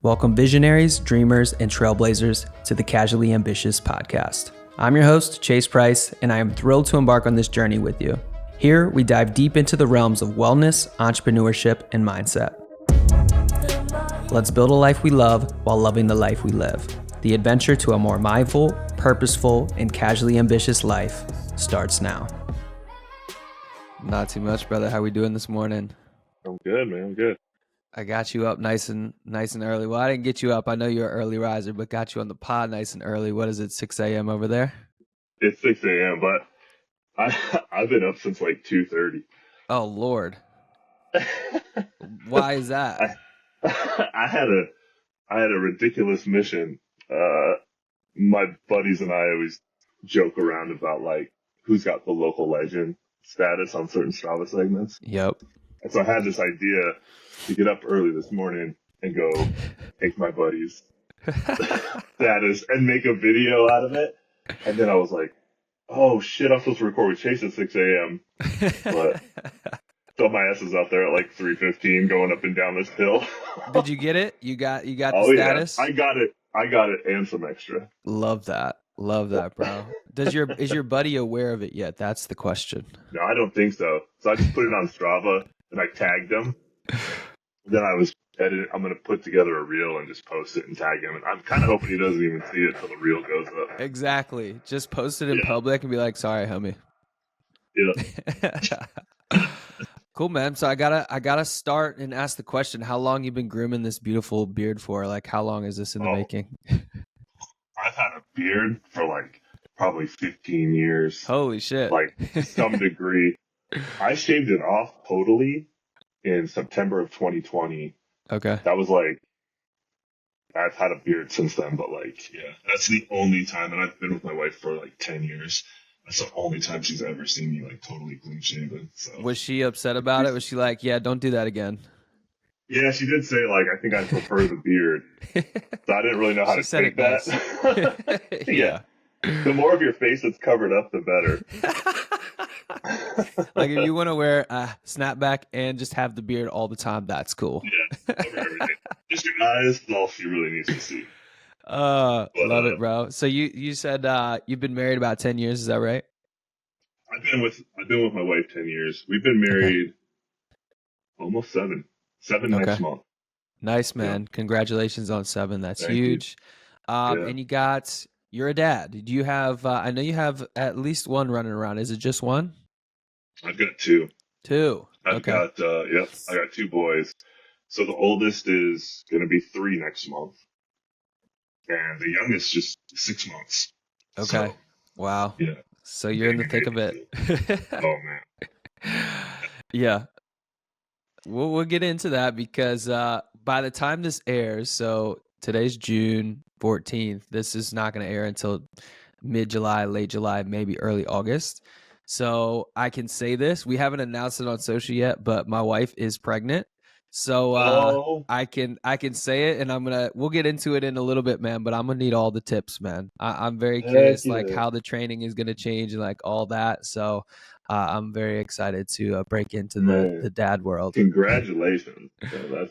Welcome visionaries, dreamers, and trailblazers to the Casually Ambitious podcast. I'm your host, Chase Price, and I am thrilled to embark on this journey with you. Here, we dive deep into the realms of wellness, entrepreneurship, and mindset. Let's build a life we love while loving the life we live. The adventure to a more mindful, purposeful, and casually ambitious life starts now. Not too much, brother. How we doing this morning? I'm good, man. I'm good. I got you up nice and early. Well, I didn't get you up. I know you're an early riser, but got you on the pod nice and early. What is it, 6 a.m. over there? It's 6 a.m., but I've been up since like 2:30. Oh, Lord. Why is that? I had a ridiculous mission. My buddies and I always joke around about like who's got the local legend status on certain Strava segments. Yep. And so I had this idea to get up early this morning and go take my buddies' status and make a video out of it. And then I was like, oh shit, I'm supposed to record with Chase at 6 a.m. But so my ass is out there at like 3:15 going up and down this hill. Did you get it? You got the status? Yeah. I got it and some extra. Love that, bro. Is your buddy aware of it yet? That's the question. No, I don't think so. So I just put it on Strava and I tagged him. Then I was editing. I'm going to put together a reel and just post it and tag him. And I'm kind of hoping he doesn't even see it until the reel goes up. Exactly. Just post it in public and be like, sorry, homie. Yeah. Cool, man. So I gotta start and ask the question: how long you been grooming this beautiful beard for? Like, how long is this in the making? I've had a beard for like probably 15 years. Holy shit! Like to some degree. I shaved it off totally in September of 2020. Okay. That was like, I've had a beard since then, but like, yeah, that's the only time. And I've been with my wife for like 10 years. That's the only time she's ever seen me like totally clean shaven. So was she upset about it? Was she like, yeah, don't do that again? Yeah, she did say like, I think I prefer the beard. So I didn't really know how to take that. Nice. Yeah. The more of your face that's covered up, the better. Like if you want to wear a snapback and just have the beard all the time, that's cool. Yeah, cover everything. Just your eyes, that's all she really needs to see. Love it, bro. So you said you've been married about 10 years, is that right? I've been with my wife 10 years. We've been married almost 7 next month. Nice, man. Yeah. Congratulations on 7. That's Thank huge. And you're a dad. Do you have I know you have at least one running around. Is it just one? I've got 2. I've got I got 2 boys. So the oldest is going to be 3 next month. And the youngest just 6 months. Okay. So, wow. Yeah. So you're in the thick of it. Oh man. Yeah. We'll get into that because by the time this airs, so today's June 14th, this is not going to air until mid-July, late July, maybe early August. So I can say this. We haven't announced it on social yet, but my wife is pregnant. So I can say it, and we'll get into it in a little bit, man, but I'm gonna need all the tips, man. I'm very curious like how the training is gonna change and like all that. So I'm very excited to break into the dad world. Congratulations.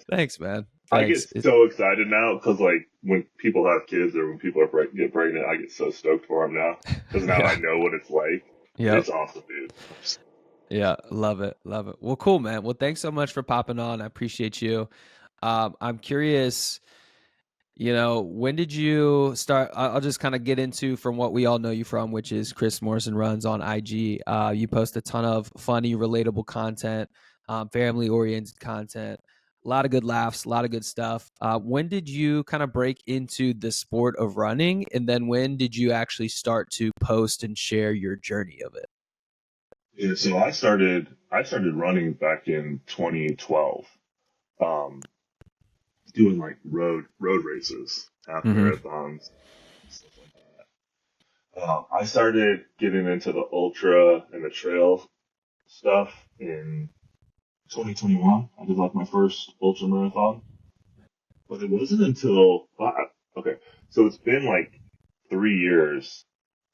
Thanks, man. Thanks. I get so excited now because like when people have kids or when people get pregnant, I get so stoked for them now because now I know what it's like. Yeah, it's awesome, dude. Yeah, love it. Well, cool, man. Well, thanks so much for popping on. I appreciate you. I'm curious, when did you start? I'll just kind of get into from what we all know you from, which is Chris Morrison Runs on IG. You post a ton of funny, relatable content, family-oriented content, a lot of good laughs, a lot of good stuff. When did you kind of break into the sport of running? And then when did you actually start to post and share your journey of it? Yeah, so I started running back in 2012, doing like road races, half marathons, stuff like that. I started getting into the ultra and the trail stuff in 2021. I did like my first ultra marathon, but it wasn't until so it's been like 3 years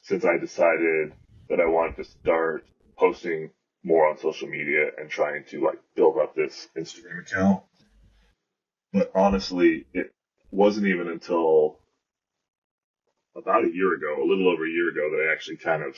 since I decided that I wanted to start posting more on social media and trying to like build up this Instagram account. But honestly, wasn't even until about a year ago, a little over a year ago, that I actually kind of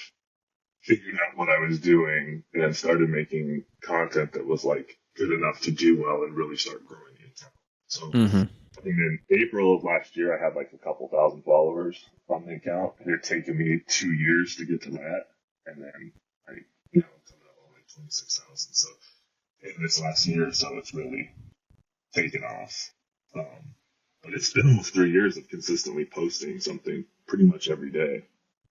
figured out what I was doing and started making content that was like good enough to do well and really start growing the account. So Mm-hmm. I think in April of last year, I had like a couple thousand followers on the account. It had taken me 2 years to get to that. And then I, I'm coming up on like 26,000. So in this last year, so it's really taken off. Um, but it's been almost 3 years of consistently posting something pretty much every day.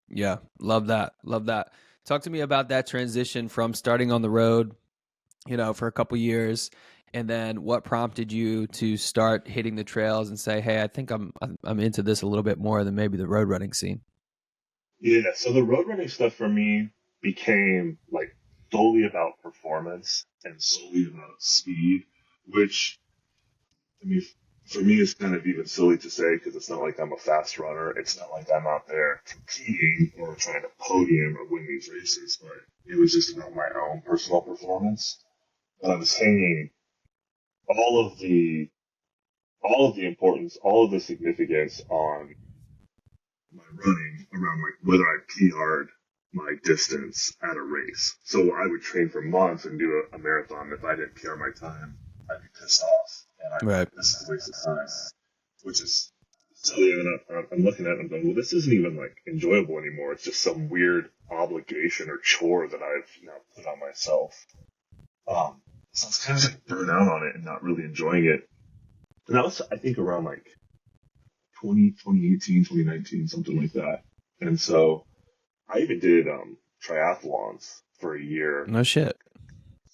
Yeah, love that. Love that. Talk to me about that transition from starting on the road, for a couple years, and then what prompted you to start hitting the trails and say, "Hey, I think I'm into this a little bit more than maybe the road running scene." Yeah, so the road running stuff for me became like solely about performance and solely about speed, which I mean, for me, it's kind of even silly to say because it's not like I'm a fast runner. It's not like I'm out there competing or trying to podium or win these races, but it was just about my own personal performance. And I was hanging all of the all of the importance, all of the significance on my running around like whether I PR'd my distance at a race. So I would train for months and do a marathon. If I didn't PR my time, I'd be pissed off, and I'd be Right. like, "This is a waste of time," which is silly. And I'm looking at it and going, "Well, this isn't even like enjoyable anymore. It's just some weird obligation or chore that I've now put on myself." So I was kind of like burnt out on it and not really enjoying it. And that was, I think, around like 2018, 2019, something like that. And so I even did triathlons for a year. No shit.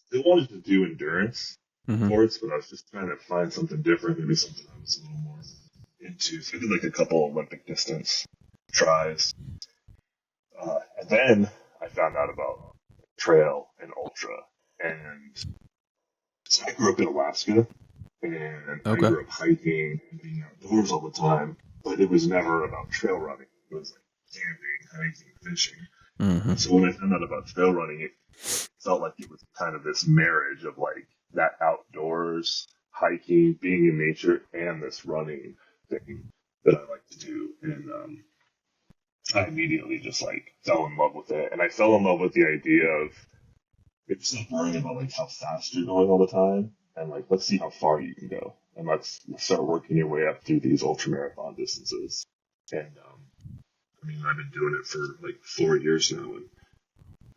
Still wanted to do endurance Mm-hmm. sports, but I was just trying to find something different, maybe something I was a little more into. So I did like a couple Olympic distance tries. And then I found out about trail and ultra. And so I grew up in Alaska, and I Okay. grew up hiking and being outdoors all the time, but it was never about trail running. It was like camping, hiking, fishing. Mm-hmm. And so when I found out about trail running, it felt like it was kind of this marriage of like that outdoors, hiking, being in nature, and this running thing that I like to do. And I immediately just like fell in love with it. And I fell in love with the idea of it's not worrying about like how fast you're going all the time, and like let's see how far you can go, and let's start working your way up through these ultra marathon distances. And I mean, I've been doing it for like 4 years now, and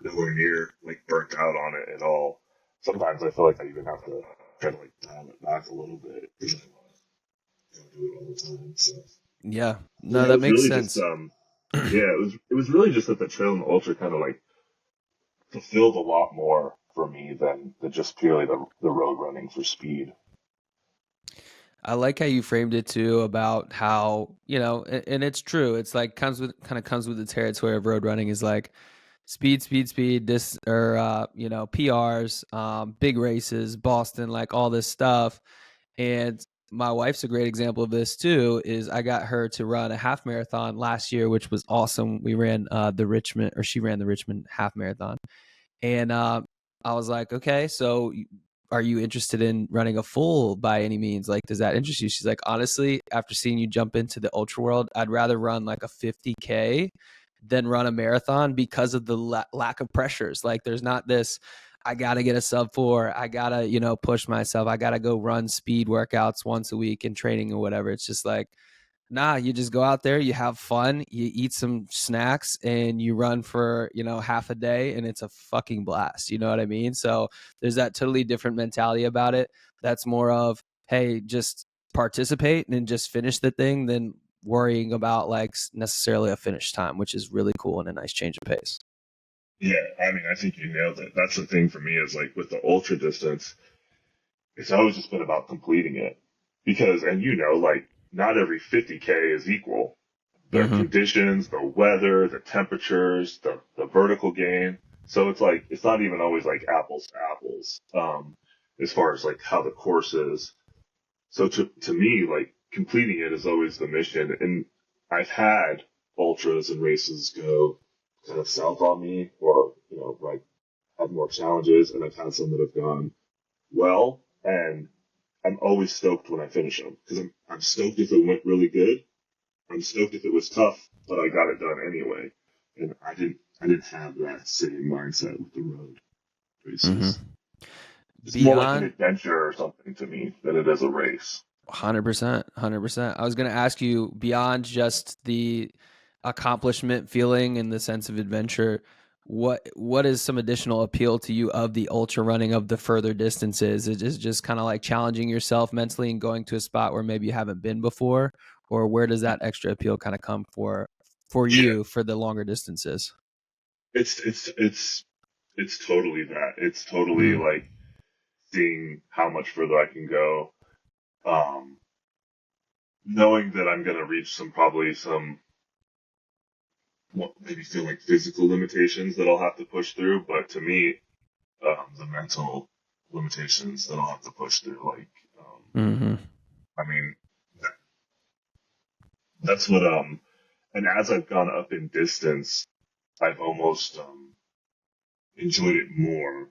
nowhere near like burnt out on it at all. Sometimes I feel like I even have to try to like dial it back a little bit because I want to do it all the time. So Yeah. No, yeah, it that was makes really just sense. yeah, it was really just that the trail and the ultra kind of like fulfilled a lot more for me than just purely the road running for speed. I like how you framed it too about how, and it's true. It's like comes with the territory of road running is like speed, speed, speed, this or PRs, big races, Boston, like all this stuff. And my wife's a great example of this too, is I got her to run a half marathon last year, which was awesome. We ran she ran the Richmond half marathon. And I was like, okay, so are you interested in running a full by any means? Like, does that interest you? She's like, honestly, after seeing you jump into the ultra world, I'd rather run like a 50K than run a marathon because of the lack of pressures. Like, there's not this, I got to get a sub 4. I got to, push myself. I got to go run speed workouts once a week and training or whatever. It's just like, nah, you just go out there, you have fun, you eat some snacks, and you run for, half a day, and it's a fucking blast. You know what I mean? So there's that totally different mentality about it. That's more of, hey, just participate and just finish the thing than worrying about like necessarily a finish time, which is really cool and a nice change of pace. Yeah, I mean, I think you nailed it. That's the thing for me is like with the ultra distance, it's always just been about completing it because, and like not every 50K is equal. The Mm-hmm. conditions, the weather, the temperatures, the vertical gain. So it's like, it's not even always like apples to apples, as far as like how the course is. So to me, like completing it is always the mission. And I've had ultras and races go kind of south on me or, like had more challenges, and I've had some that have gone well. And I'm always stoked when I finish them because I'm stoked if it went really good. I'm stoked if it was tough, but I got it done anyway. And I didn't have that same mindset with the road races. Hmm. It's more like an Beyond adventure or something to me than it is a race. 100%, 100%. I was going to ask you, beyond just the accomplishment feeling and the sense of adventure, what is some additional appeal to you of the ultra running of the further distances? Is it just kind of like challenging yourself mentally and going to a spot where maybe you haven't been before, or where does that extra appeal kind of come for Yeah, you for the longer distances? it's totally that. It's totally Mm, like seeing how much further I can go. Um, Knowing that I'm gonna reach probably some what maybe feel like physical limitations that I'll have to push through, but to me, the mental limitations that I'll have to push through, like, mm-hmm. I mean, that's what and as I've gone up in distance, I've almost enjoyed it more.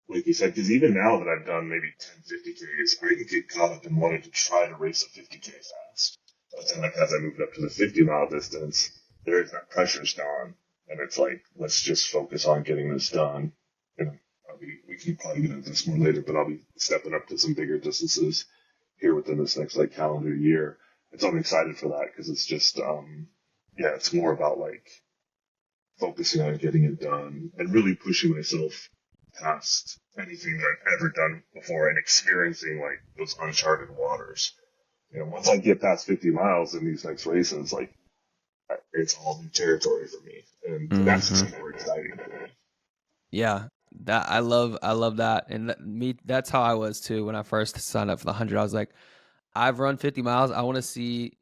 Like you said, because even now that I've done maybe 10, 50Ks, I can get caught up in wanting to try to race a 50K fast. But then, like, as I moved up to the 50-mile distance, there's that pressure's gone. And it's like, let's just focus on getting this done. And we can probably get into this more later, but I'll be stepping up to some bigger distances here within this next, like, calendar year. And so I'm excited for that because it's just, yeah, it's more about, like, focusing on getting it done and really pushing myself past anything that I've ever done before and experiencing like those uncharted waters. You know, once I get past 50 miles in these next races, like it's all new territory for me, and that's Mm-hmm. just more exciting. Yeah, that I love that, and that's how I was too when I first signed up for the 100. I was like, I've run 50 miles. I want to see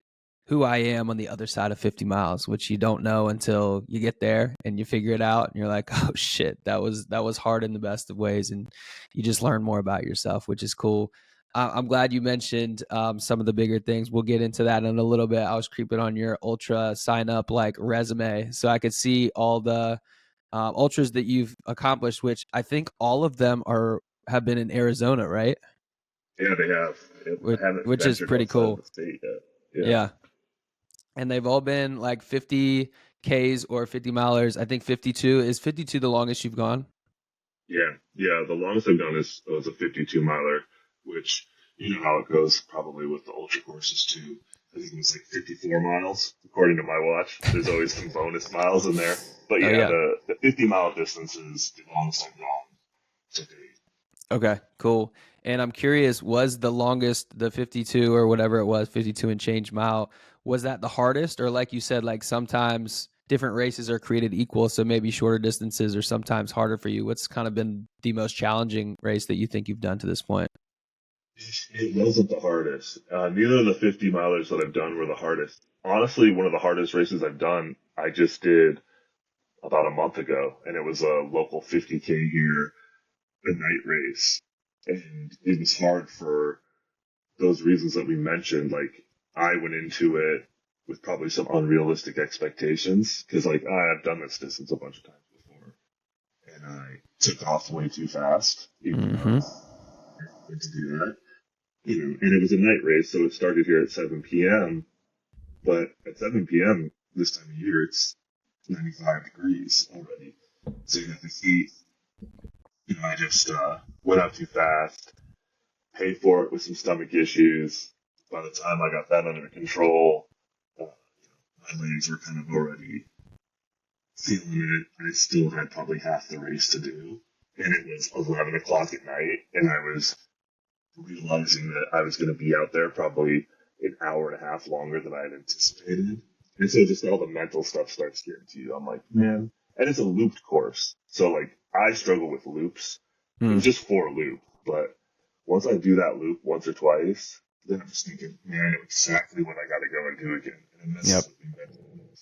who I am on the other side of 50 miles, which you don't know until you get there and you figure it out, and you're like, oh shit, that was hard in the best of ways, and you just learn more about yourself, which is cool. I'm glad you mentioned some of the bigger things. We'll get into that in a little bit. I was creeping on your ultra sign up like resume, so I could see all the ultras that you've accomplished, which I think all of them have been in Arizona, right? Yeah, they have. Which, I haven't which is ventured pretty outside of cool. the state yet. Yeah. Yeah, and they've all been like 50 Ks or 50 milers. I think 52 is 52 the longest you've gone. Yeah. The longest I've done is was a 52 miler, which you know how it goes probably with the ultra courses too. I think it was like 54 miles according to my watch. There's always some bonus miles in there, but Oh yeah, yeah. the 50-mile distance is the longest I've gone to date. Okay, cool. And I'm curious, was the longest the 52 or whatever it was, 52 and change mile, was that the hardest? Or like you said, like sometimes different races are created equal, so maybe shorter distances are sometimes harder for you. What's kind of been the most challenging race that you think you've done to this point? It wasn't the hardest. Neither of the 50 milers that I've done were the hardest. Honestly, one of the hardest races I've done, I just did about a month ago, and it was a local 50K here, a night race. And it was hard for those reasons that we mentioned. Like, I went into it with probably some unrealistic expectations because, like, I've done this distance a bunch of times before, and I took off way too fast, even Mm-hmm. though I meant to do that. You know, and it was a night race, so it started here at 7 p.m. But at 7 p.m. this time of year, it's 95 degrees already. So you got the heat. You know, I just went out too fast, paid for it with some stomach issues. By the time I got that under control, my legs were kind of already feeling it. I still had probably half the race to do. And it was 11 o'clock at night, and I was realizing that I was going to be out there probably an hour and a half longer than I had anticipated. And so just all the mental stuff starts getting to you. I'm like, man, and it's a looped course. So like I struggle with loops. It Mm. was just 4 loops, but once I do that loop once or twice, then I'm just thinking, man, I know exactly what I got to go and do again. And it Yep. messes with me mentally.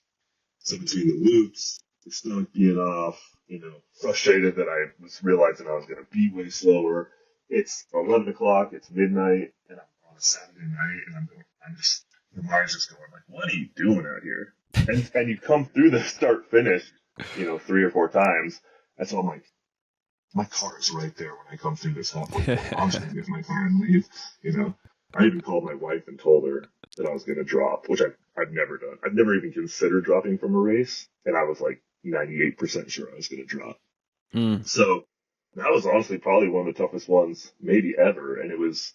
So between the loops, the stomach being off, you know, frustrated that I was realizing I was going to be way slower. It's 11 o'clock, it's midnight, and I'm on a Saturday night, and I'm just, the mind's just going like, what are you doing out here? And you come through the start finish, you know, 3 or 4 times. And so I'm like, my car is right there when I come through this halfway point. I'm just gonna get in my car and leave. You know, I even called my wife and told her that I was gonna drop, which I've never done. I've never even considered dropping from a race, and I was like 98% sure I was gonna drop. Mm. So that was honestly probably one of the toughest ones maybe ever, and it was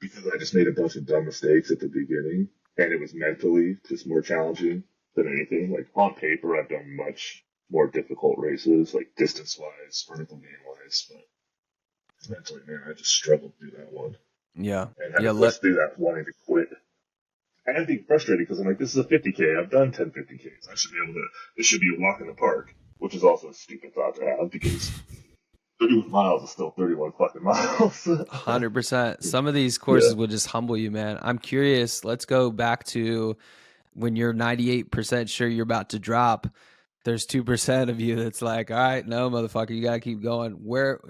because I just made a bunch of dumb mistakes at the beginning, and it was mentally just more challenging than anything. Like on paper, I've done much more difficult races, like distance wise, vertical gain wise, but mentally, man, I just struggled through that one Yeah. and had to Yeah. push through that wanting to quit. And being frustrated because I'm like, this is a 50K. I've done 10 50Ks. I should be able to, this should be a walk in the park, which is also a stupid thought to have because 31 miles is still 31 fucking miles. 100%. Some of these Yeah. courses will just humble you, man. I'm curious. Let's go back to when you're 98% sure you're about to drop. There's 2% of you that's like, all right, no, motherfucker, you got to keep going.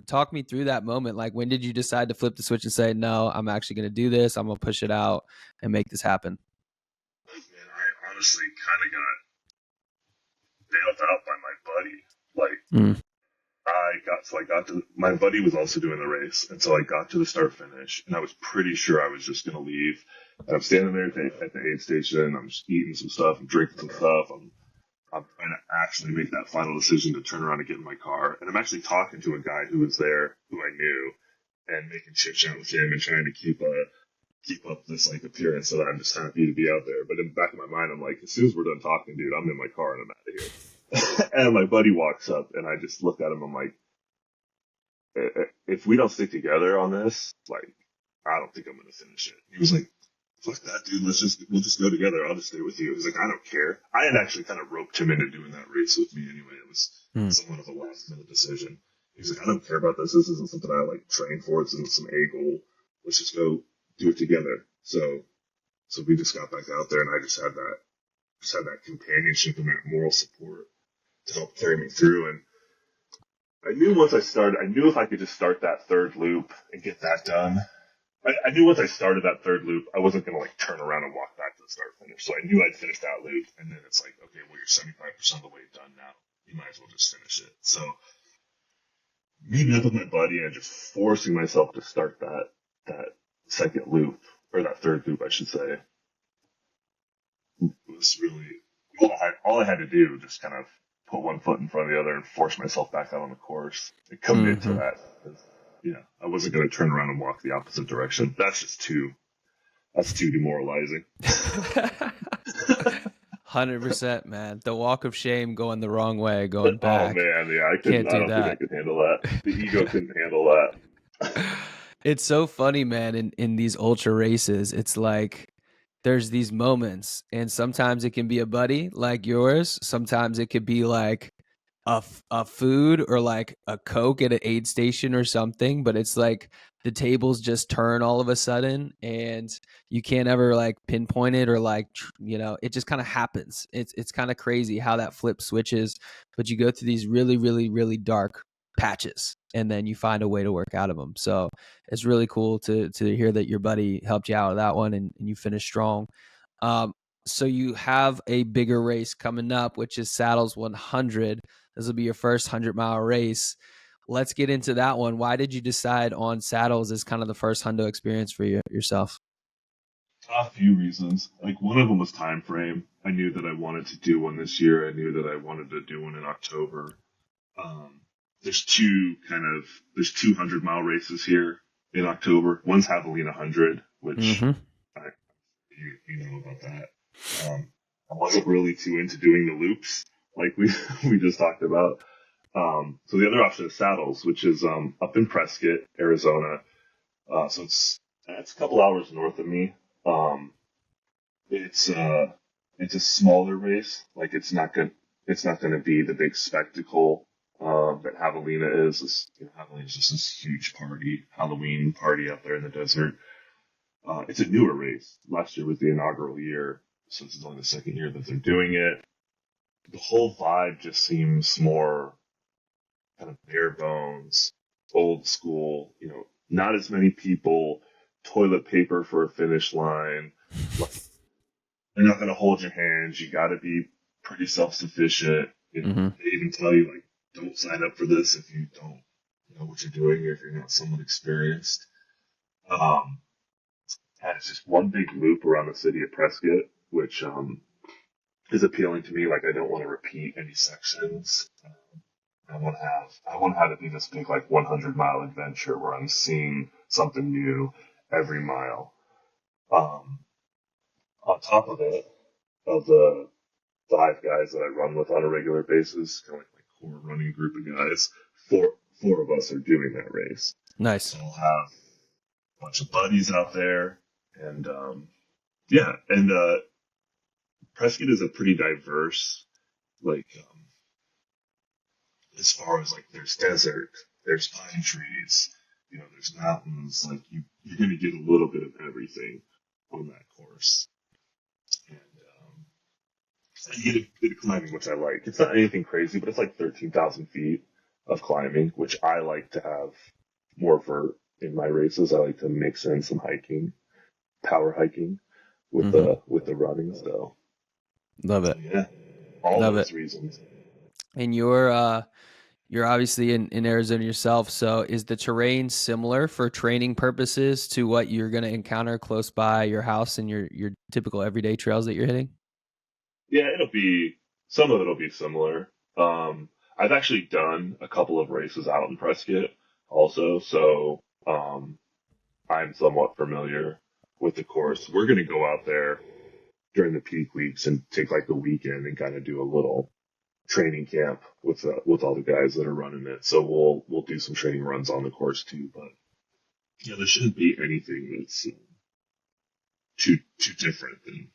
Talk me through that moment. Like, when did you decide to flip the switch and say, no, I'm actually going to do this? I'm going to push it out and make this happen? Man, I honestly kind of got bailed out by my buddy. Like, Mm. I got to, my buddy was also doing the race. And so I got to the start finish and I was pretty sure I was just going to leave. And I'm standing there at the aid station. I'm just eating some stuff. I'm drinking some stuff. I'm trying to actually make that final decision to turn around and get in my car. And I'm actually talking to a guy who was there who I knew and making chit chat with him and trying to keep up this like appearance so that I'm just happy to be out there. But in the back of my mind, I'm like, as soon as we're done talking, dude, I'm in my car and I'm out of here. And my buddy walks up and I just look at him. I'm like, if we don't stick together on this, like, I don't think I'm going to finish it. He was like, fuck that, dude. We'll just go together. I'll just stay with you. He was like, I don't care. I had actually kind of roped him into doing that race with me anyway. It was somewhat of a last minute decision. He was like, I don't care about this. This isn't something I like train for. It's some A goal. Let's just go do it together. So we just got back out there and I just had that companionship and that moral support to help carry me through. And I knew once I started, I knew if I could just start that third loop and get that done, I knew once I started that third loop, I wasn't going to like turn around and walk back to the start finish. So I knew I'd finish that loop, and then it's like, okay, well, you're 75% of the way done now. You might as well just finish it. So meeting up with my buddy and just forcing myself to start that second loop or that third loop, I should say, was really all I had to do. Just kind of put one foot in front of the other and force myself back out on the course and commit to that. Yeah, I wasn't going to turn around and walk the opposite direction. That's too demoralizing. 100%, man. The walk of shame going the wrong way, going Oh back. man, yeah, I Can't do don't think I that. could handle that. The ego couldn't handle that. It's so funny, man, in these ultra races. It's like there's these moments, and sometimes it can be a buddy like yours. Sometimes it could be like a food or like a Coke at an aid station or something, but it's like the tables just turn all of a sudden and you can't ever like pinpoint it or like it just kind of happens. It's kind of crazy how that flip switches, but you go through these really really really dark patches and then you find a way to work out of them. So it's really cool to hear that your buddy helped you out with that one and you finished strong. um so you have a bigger race coming up, which is Saddles 100. This will be your first 100-mile race. Let's get into that one. Why did you decide on Saddles as kind of the first hundo experience for yourself? A few reasons. Like one of them was time frame. I knew that I wanted to do one this year. I knew that I wanted to do one in October. Um, there's 200-mile races here in October. One's Javelina 100, which Mm-hmm. I, you know about that. I wasn't really too into doing the loops like we we just talked about. So the other option is Saddles, which is up in Prescott, Arizona. So it's a couple hours north of me. Um, it's it's a smaller race. Like it's not gonna be the big spectacle that Javelina is. Javelina is just this huge Halloween party out there in the desert. It's a newer race. Last year was the inaugural year, so this is only the second year that they're doing it. The whole vibe just seems more kind of bare bones, old school. Not as many people, toilet paper for a finish line. Like, they're not going to hold your hands. You got to be pretty self sufficient. Mm-hmm. They even tell you like, don't sign up for this if you don't know what you're doing if you're not somewhat experienced. Um, and it's just one big loop around the city of Prescott, which is appealing to me. Like I don't want to repeat any sections. I want to have it be this big like 100-mile adventure where I'm seeing something new every mile. Um, on top of it, of the 5 guys that I run with on a regular basis, kind of like my core running group of guys, four of us are doing that race. Nice. So I'll have a bunch of buddies out there, and yeah, and Prescott is a pretty diverse, like as far as like there's desert, there's pine trees, there's mountains. Like you're going to get a little bit of everything on that course, and you get a bit of climbing, which I like. It's not anything crazy, but it's like 13,000 feet of climbing, which I like to have more vert in my races. I like to mix in some hiking, power hiking Hmm. with the running. Love So it. yeah, all Love it. those reasons. And you're obviously in Arizona yourself, so is the terrain similar for training purposes to what you're going to encounter close by your house and your typical everyday trails that you're hitting? Yeah, some of it'll be similar. I've actually done a couple of races out in Prescott also, so I'm somewhat familiar with the course. We're going to go out there during the peak weeks and take like the weekend and kind of do a little training camp with all the guys that are running it. So we'll do some training runs on the course too. But yeah, there shouldn't be anything that's too different than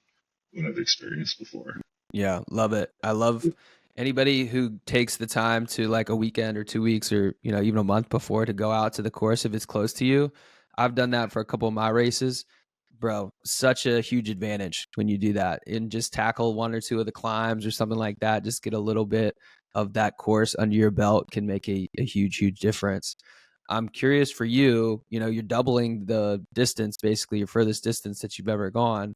what I've experienced before. Yeah, love it. I love anybody who takes the time to like a weekend or 2 weeks or even a month before to go out to the course if it's close to you. I've done that for a couple of my races. Bro, such a huge advantage when you do that and just tackle one or two of the climbs or something like that. Just get a little bit of that course under your belt can make a huge difference. I'm curious for you, you're doubling the distance, basically your furthest distance that you've ever gone.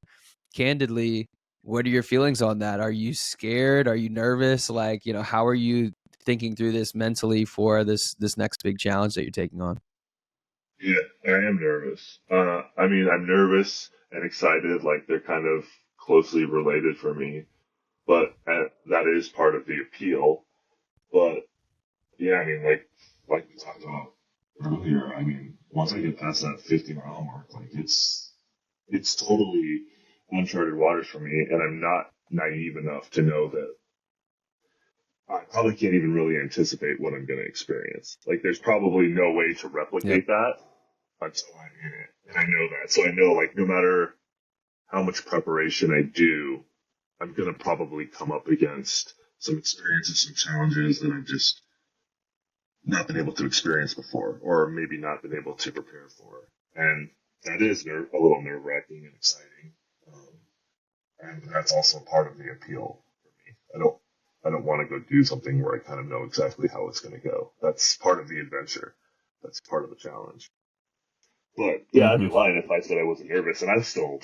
Candidly, what are your feelings on that? Are you scared? Are you nervous? Like, how are you thinking through this mentally for this next big challenge that you're taking on? Yeah, I am nervous. I mean, I'm nervous and excited. Like they're kind of closely related for me, but that is part of the appeal. But yeah, I mean, like we talked about earlier. I mean, once I get past that 50-mile mark, like it's totally uncharted waters for me, and I'm not naive enough to know that I probably can't even really anticipate what I'm going to experience. Like, there's probably no way to Yep. replicate that until I'm in it, and I know that. So I know, like, no matter how much preparation I do, I'm going to probably come up against some experiences, some challenges that I've just not been able to experience before, or maybe not been able to prepare for. And that is a little nerve wracking and exciting. Um, and that's also part of the appeal for me. I don't want to go do something where I kind of know exactly how it's going to go. That's part of the adventure. That's part of the challenge. But yeah, I'd Hmm. be lying if I said I wasn't nervous, and I'm still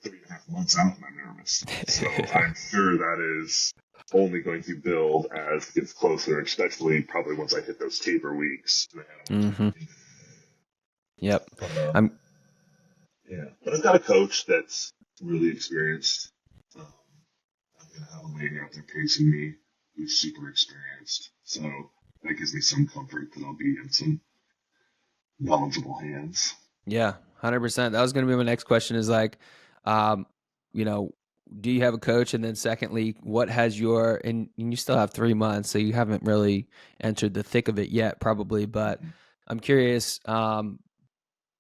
3.5 months out and I'm nervous. So I'm sure that is only going to build as it gets closer, especially probably once I hit those taper weeks. Hmm. Yep. But I'm yeah, but I've got a coach that's really experienced. Um, I'm gonna have a lady out there pacing me who's super experienced, so that gives me some comfort that I'll be in some knowledgeable hands. Yeah, 100%. That was going to be my next question is like, um, you know, do you have a coach? And then secondly, what has and you still have 3 months, so you haven't really entered the thick of it yet, probably, but Mhm. I'm curious,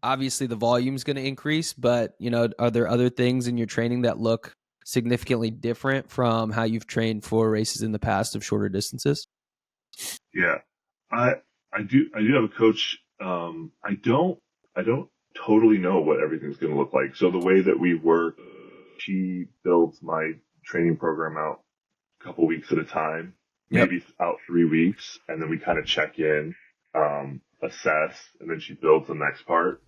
obviously the volume's going to increase, but are there other things in your training that look significantly different from how you've trained for races in the past of shorter distances? Yeah, I I do have a coach. I don't totally know what everything's going to look like. So the way that we work, she builds my training program out a couple weeks at a time, Yep. maybe out 3 weeks, and then we kind of check in, assess, and then she builds the next part,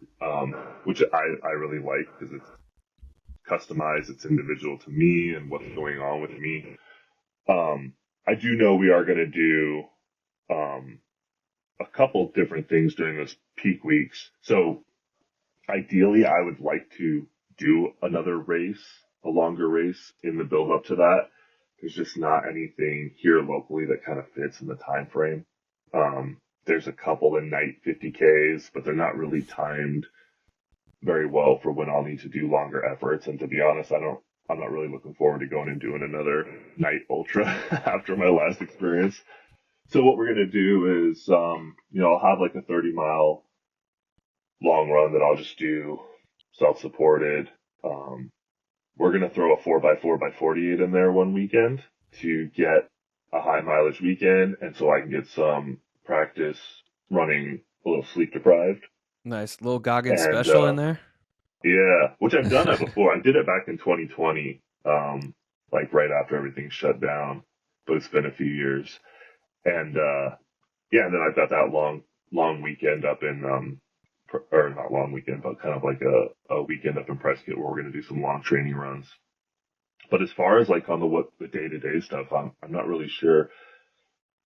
which I really like because it's customized, it's individual to me and what's going on with me. I do know we are going to do um, a couple different things during those peak weeks. So ideally, I would like to do another race, a longer race in the build up to that. There's just not anything here locally that kind of fits in the time frame. There's a couple of night 50Ks, but they're not really timed very well for when I'll need to do longer efforts. And to be honest, I'm not really looking forward to going and doing another night ultra after my last experience. So what we're going to do is, I'll have like a 30-mile long run that I'll just do self-supported. Um, we're going to throw a 4x4 by 48 in there one weekend to get a high mileage weekend. And so I can get some practice running a little sleep deprived. Nice little Goggins And, special in there. yeah, which I've done that before. I did it back in 2020, like right after everything shut down, but it's been a few years. And, yeah, and then I've got that long weekend up in, or not long weekend, but kind of like a weekend up in Prescott where we're going to do some long training runs. But as far as like on the day-to-day stuff, I'm not really sure,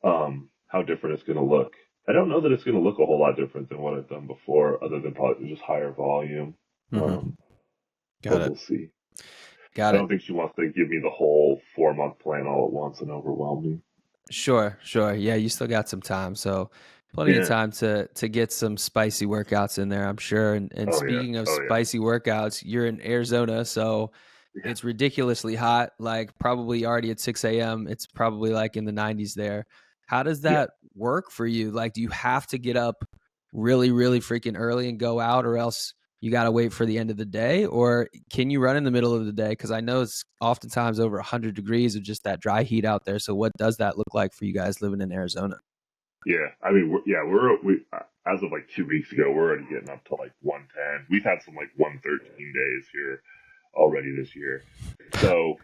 how different it's going to look. I don't know that it's going to look a whole lot different than what I've done before, other than probably just higher volume. Hmm. Um, Got but it. we'll see. Got I it. don't think she wants to give me the whole 4 month plan all at once and overwhelm me. Sure, sure. Yeah, you still got some time, so plenty of Yeah. time to get some spicy workouts in there, I'm sure. And Oh yeah. speaking of Oh yeah. spicy workouts, you're in Arizona, so Yeah. it's ridiculously hot, like probably already at 6 a.m. It's probably like in the 90s there. How does Yeah. that work for you? Like, do you have to get up really, really freaking early and go out, or else you got to wait for the end of the day? Or can you run in the middle of the day? Because I know it's oftentimes over 100 degrees of just that dry heat out there. So, what does that look like for you guys living in Arizona? Yeah. I mean, we as of like 2 weeks ago, we're already getting up to like 110. We've had some like 113 days here already this year. So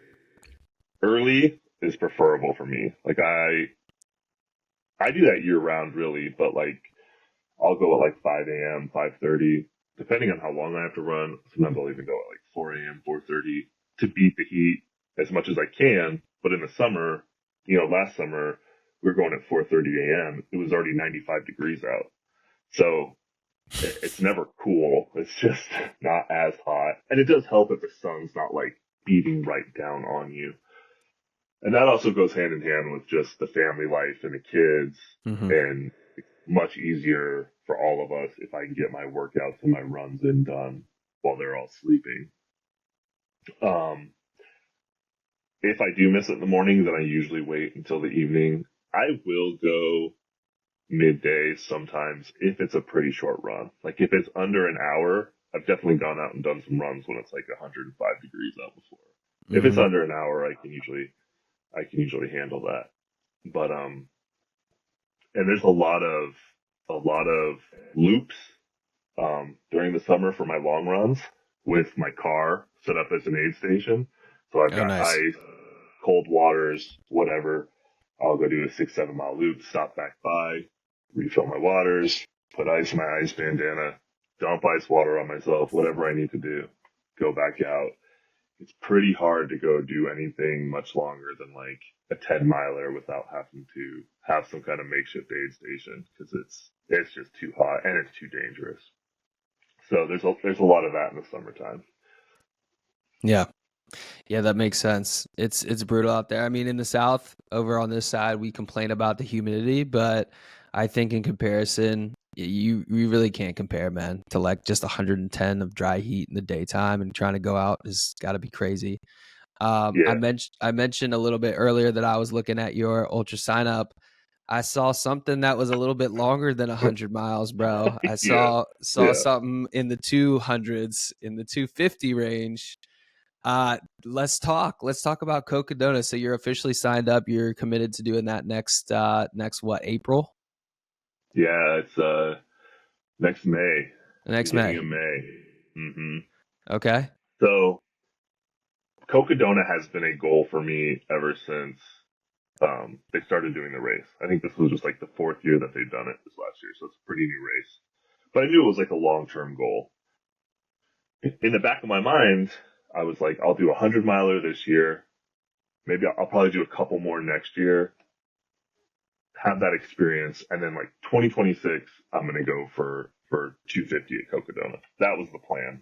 early is preferable for me. Like I do that year round really, but like I'll go at like 5 a.m., 5:30, depending on how long I have to run. Sometimes I'll even go at like 4 a.m., 4:30 to beat the heat as much as I can. But in the summer, last summer we were going at 4:30 a.m. It was already 95 degrees out, so it's never cool. It's just not as hot, and it does help if the sun's not like beating right down on you. And that also goes hand in hand with just the family life and the kids, Hmm. and much easier for all of us if I can get my workouts and my runs in done while they're all sleeping. Um, if I do miss it in the morning, then I usually wait until the evening. I will go midday sometimes if it's a pretty short run. Like if it's under an hour, I've definitely gone out and done some runs when it's like 105 degrees out before. If it's Hmm. under an hour, I can usually handle that. But and there's a lot of loops during the summer for my long runs with my car set up as an aid station. So I've Oh, got nice. ice, cold waters, whatever. I'll go do a 6, 7 mile loop, stop back by, refill my waters, put ice in my ice bandana, dump ice water on myself, whatever I need to do, go back out. It's pretty hard to go do anything much longer than like a 10 miler without having to have some kind of makeshift aid station because it's just too hot and it's too dangerous. So there's a lot of that in the summertime. Yeah. Yeah, that makes sense. It's brutal out there. I mean, in the South, over on this side, we complain about the humidity, but I think in comparison, you really can't compare, man, to like just 110 of dry heat in the daytime and trying to go out has got to be crazy. Yeah, I mentioned a little bit earlier that I was looking at your ultra sign up. I saw something that was a little bit longer than 100 miles, bro. I yeah, saw yeah, something in the 200s, in the 250 range. Let's talk. Let's talk about Cocodona. So you're officially signed up. You're committed to doing that next what, April? yeah. It's next May, Next beginning May. of May. hmm Okay. So Cocodona has been a goal for me ever since they started doing the race. I think this was just like the fourth year that they've done it this last year, so it's a pretty new race. But I knew it was like a long-term goal. In the back of my mind, I was like, I'll do a 100 miler this year. Maybe I'll probably do a couple more next year. have that experience, and then like 2026, I'm gonna go for 250 at Cocodona. That was the plan.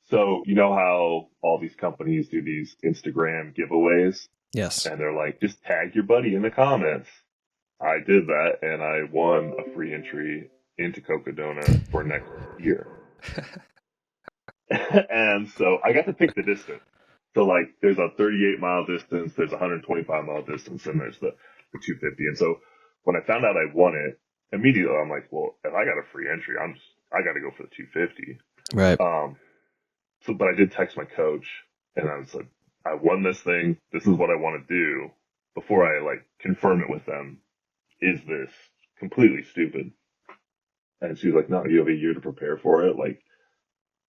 So you know how all these companies do these Instagram giveaways, Yes. and they're like, just tag your buddy in the comments. I did that, and I won a free entry into Cocodona for next year. And so I got to pick the distance. So like, there's a 38-mile distance, there's a 125-mile distance, and there's the 250. And so when I found out I won it, immediately I'm like, well, if I got a free entry, I got to go for the 250. Right. But I did text my coach, and I was like, I won this thing. This is what I want to do. Before I like confirm it with them, is this completely stupid? And she was like, no, you have a year to prepare for it. Like,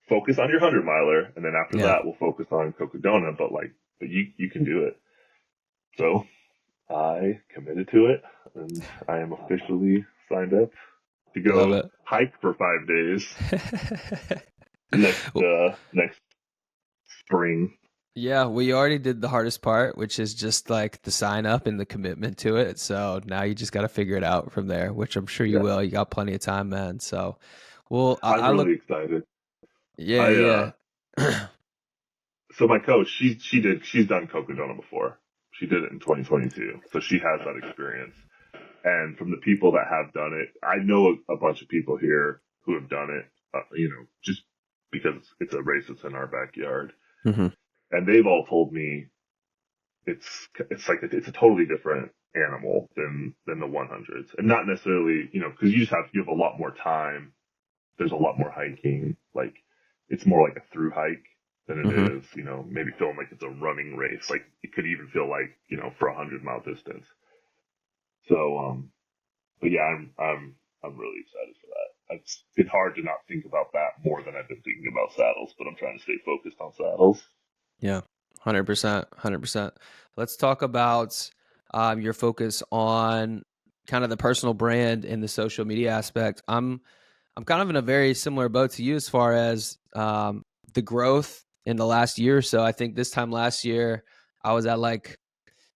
focus on your 100-miler, and then after Yeah. that, we'll focus on Cocodona. But you can do it. So I committed to it, and I am officially signed up to Love go it. hike for 5 days next spring. Yeah, we already did the hardest part, which is just like the sign up and the commitment to it. So now you just got to figure it out from there, which I'm sure you Yeah, will. You got plenty of time, man. So, well, I'm I look, really excited. yeah, I yeah. So my coach, she's done Cocodona before. She did it in 2022, so she has that experience. And from the people that have done it, I know a bunch of people here who have done it. Just because it's a race that's in our backyard, hmm and they've all told me it's a totally different animal than the 100s, and not necessarily because you have a lot more time. There's a lot more hiking. Like, it's more like a through hike than it hmm is, maybe feeling like it's a running race. Like, it could even feel like, for 100-mile distance. So, but yeah, I'm really excited for that. It's hard to not think about that more than I've been thinking about saddles, but I'm trying to stay focused on saddles. Yeah, 100%, 100%. Let's talk about your focus on kind of the personal brand and the social media aspect. I'm kind of in a very similar boat to you as far as the growth in the last year or so. I think this time last year I was at like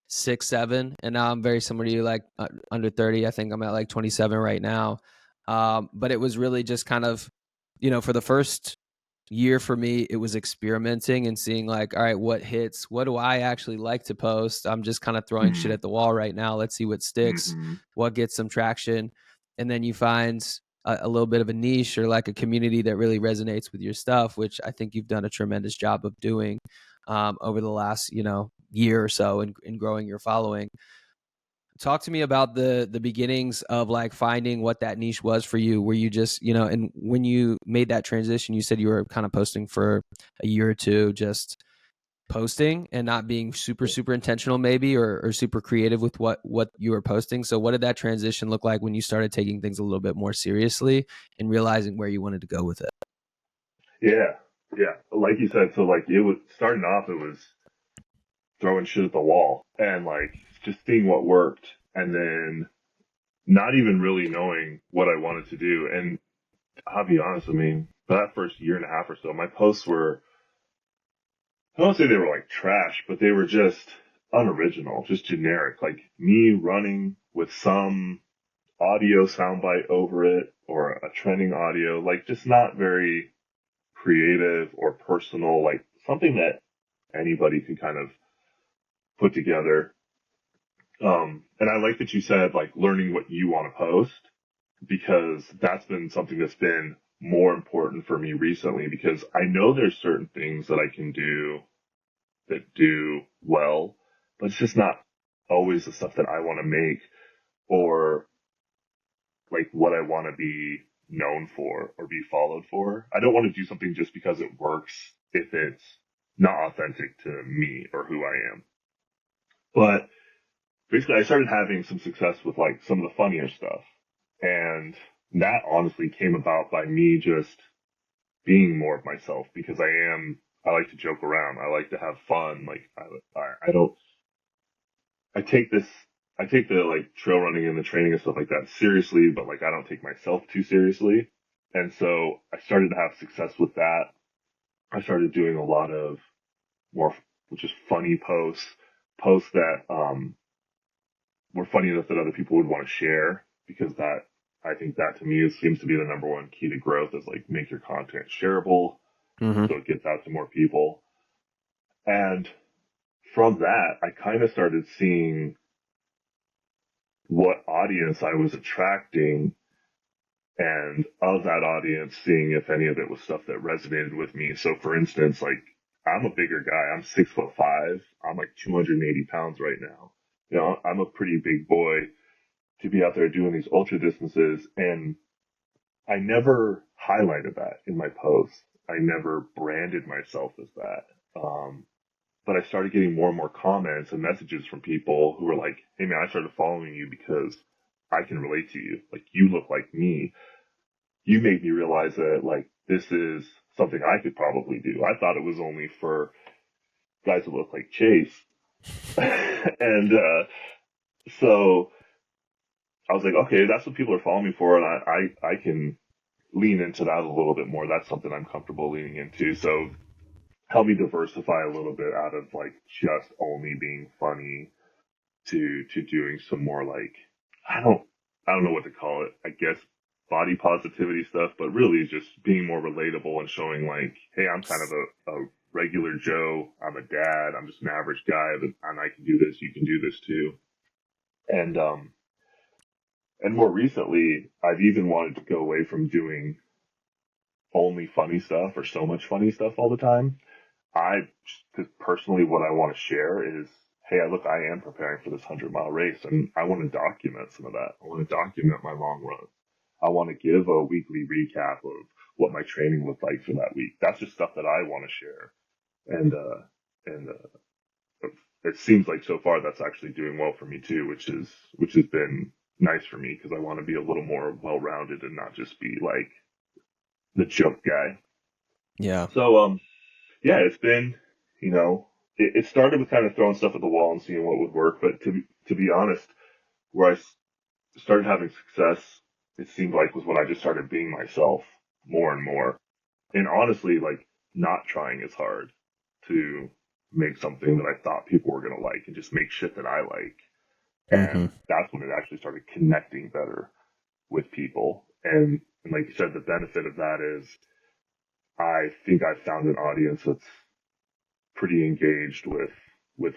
6, 7, and now I'm very similar to you, like under 30. I think I'm at like 27 right now. But it was really just kind of, for the first year for me, it was experimenting and seeing like, all right, what hits? What do I actually like to post? I'm just kind of throwing shit Mm-hmm. at the wall right now. Let's see what sticks, Mm-hmm. what gets some traction. And then you find a little bit of a niche or like a community that really resonates with your stuff, which I think you've done a tremendous job of doing over the last, year or so in growing your following. Talk to me about the beginnings of like finding what that niche was for you. Were you just, and when you made that transition, you said you were kind of posting for a year or two, just posting and not being super, super intentional maybe, or super creative with what you were posting. So what did that transition look like when you started taking things a little bit more seriously and realizing where you wanted to go with it? Yeah, yeah. Like you said, so like it was starting off, it was throwing shit at the wall and like just seeing what worked, and then not even really knowing what I wanted to do. And I'll be honest, I mean, for that first year and a half or so, my posts were, I don't say they were like trash, but they were just unoriginal, just generic. Like me running with some audio soundbite over it or a trending audio, like just not very creative or personal, like something that anybody could kind of put together. And I like that you said like learning what you want to post, because that's been something that's been more important for me recently, because I know there's certain things that I can do that do well, but it's just not always the stuff that I want to make, or like what I want to be known for or be followed for. I don't want to do something just because it works if it's not authentic to me or who I am. But basically, I started having some success with like some of the funnier stuff. And that honestly came about by me just being more of myself, because I like to joke around. I like to have fun. Like, I don't, I take this, I take the like trail running and the training and stuff like that seriously, but like I don't take myself too seriously. And so I started to have success with that. I started doing a lot of more just funny posts, posts that, were funny enough that other people would want to share, because that, I think that to me seems to be the number one key to growth, is like make your content shareable Mhm. so it gets out to more people. And from that, I kind of started seeing what audience I was attracting, and of that audience, seeing if any of it was stuff that resonated with me. So for instance, like, I'm a bigger guy. I'm 6'5". I'm like 280 pounds right now. You know, I'm a pretty big boy to be out there doing these ultra distances. And I never highlighted that in my posts. I never branded myself as that. But I started getting more and more comments and messages from people who were like, "Hey man, I started following you because I can relate to you. Like, you look like me. You made me realize that, like, this is something I could probably do. I thought it was only for guys who look like Chase." And so I was like, okay, that's what people are following me for, and I can lean into that a little bit more. That's something I'm comfortable leaning into. So help me diversify a little bit out of like just only being funny to doing some more like, I don't I don't know what to call it. I guess body positivity stuff, but really just being more relatable and showing like, hey, I'm kind of a regular Joe. I'm a dad. I'm just an average guy, but and I can do this. You can do this too. And and more recently, I've even wanted to go away from doing only funny stuff or so much funny stuff all the time. Because personally, what I want to share is, hey, look, I am preparing for this 100-mile race, and I want to document some of that. I want to document my long run. I want to give a weekly recap of what my training looked like for that week. That's just stuff that I want to share. And it seems like so far that's actually doing well for me too, which has been nice for me, because I want to be a little more well-rounded and not just be like the joke guy. Yeah. So yeah, it's been, you know, it started with kind of throwing stuff at the wall and seeing what would work. But to be honest, where started having success, it seemed like was when I just started being myself more and more. And honestly, like, not trying as hard to make something that I thought people were gonna like, and just make shit that I like. Mhm. And that's when it actually started connecting better with people. And like you said, the benefit of that is I think I found an audience that's pretty engaged with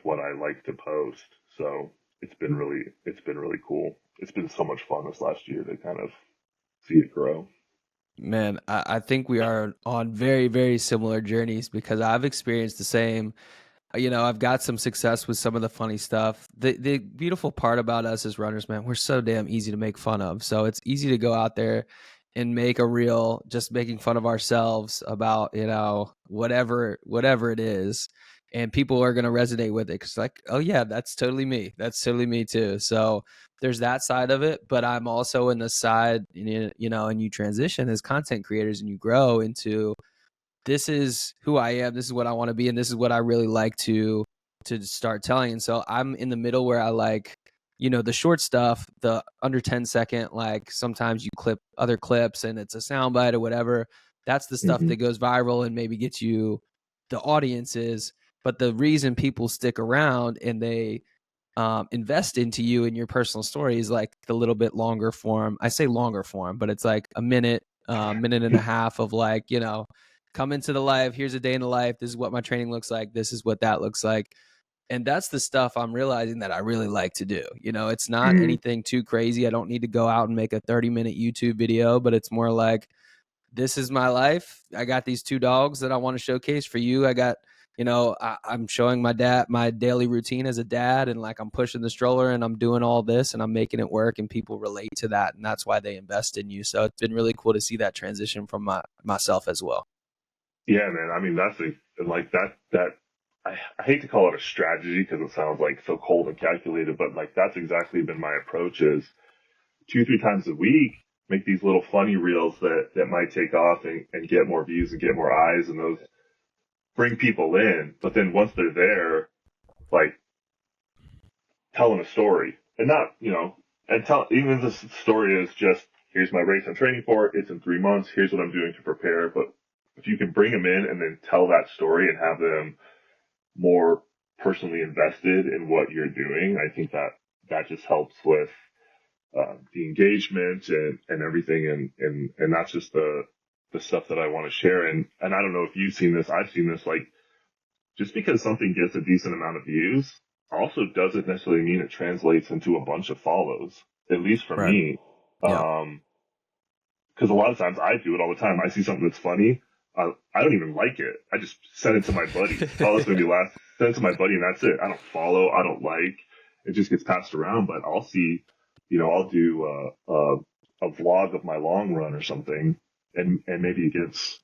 what I like to post. So it's been really cool. It's been so much fun this last year to kind of see it grow. Man, I think we are on very, very similar journeys because I've experienced the same. I've got some success with some of the funny stuff. The beautiful part about us as runners, man, we're so damn easy to make fun of. So it's easy to go out there and make a reel just making fun of ourselves about, whatever it is. And people are going to resonate with it because, like, oh, yeah, that's totally me. That's totally me, too. So there's that side of it. But I'm also in the side, and you transition as content creators and you grow into this is who I am, this is what I want to be, and this is what I really like to start telling. And so I'm in the middle where I like, the short stuff, the under 10-second, like sometimes you clip other clips and it's a soundbite or whatever. That's the stuff Hmm. that goes viral and maybe gets you the audiences. But the reason people stick around and they invest into you and your personal stories, like the little bit longer form. I say longer form, but it's like a minute, minute and a half of like, come into the life. Here's a day in the life. This is what my training looks like. This is what that looks like. And that's the stuff I'm realizing that I really like to do. It's not Mm. anything too crazy. I don't need to go out and make a 30-minute YouTube video, but it's more like, this is my life. I got these two dogs that I want to showcase for you. I got, I'm showing my dad my daily routine as a dad, and like I'm pushing the stroller and I'm doing all this and I'm making it work, and people relate to that, and that's why they invest in you. So it's been really cool to see that transition from myself as well. Yeah, man. I mean, that's like that. I hate to call it a strategy because it sounds like so cold and calculated, but like that's exactly been my approach: is 2, 3 times a week, make these little funny reels that might take off and get more views and get more eyes, and those bring people in. But then once they're there, like, telling a story, and not, and tell, even if the story is just, here's my race I'm training for, it's in 3 months, here's what I'm doing to prepare. But if you can bring them in and then tell that story and have them more personally invested in what you're doing, I think that that just helps with the engagement and everything, and that's just the stuff that I want to share. And I don't know if you've seen this. I've seen this. Like, just because something gets a decent amount of views also doesn't necessarily mean it translates into a bunch of follows. At least for Right. me, Yeah. because a lot of times I do it all the time. I see something that's funny. I don't even like it. I just send it to my buddy. Oh, that's gonna be last. Send it to my buddy, and that's it. I don't follow. I don't like. It just gets passed around. But I'll see, I'll do a vlog of my long run or something, and maybe it gets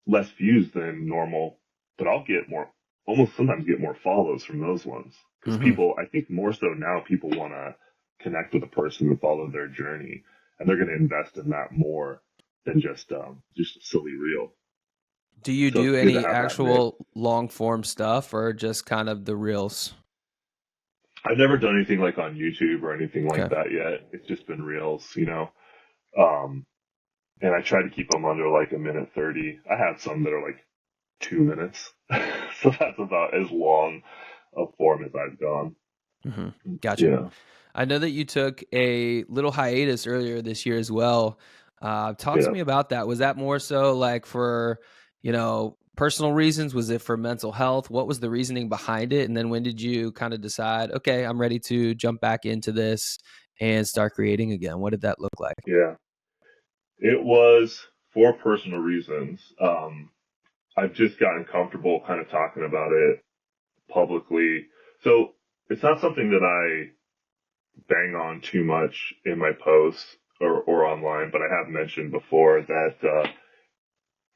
less views than normal, but I'll get more. Almost sometimes get more follows from those ones because Hmm. people. I think more so now people want to connect with a person and follow their journey, and they're going to invest in that more than just a silly reel. Do you So do it's good to any have that mix. actual long form stuff or just kind of the reels? I've never done anything like on YouTube or anything like Okay. that yet. It's just been reels. Um, and I try to keep them under like a minute 30. I have some that are like 2 minutes, so that's about as long a form as I've gone. Hmm. Gotcha. Yeah, I know that you took a little hiatus earlier this year as well. Talk to yeah, me about that. Was that more so like for, personal reasons? Was it for mental health? What was the reasoning behind it? And then when did you kind of decide, okay, I'm ready to jump back into this and start creating again? What did that look like? yeah. It was for personal reasons. I've just gotten comfortable kind of talking about it publicly. So it's not something that I bang on too much in my posts or online, but I have mentioned before that,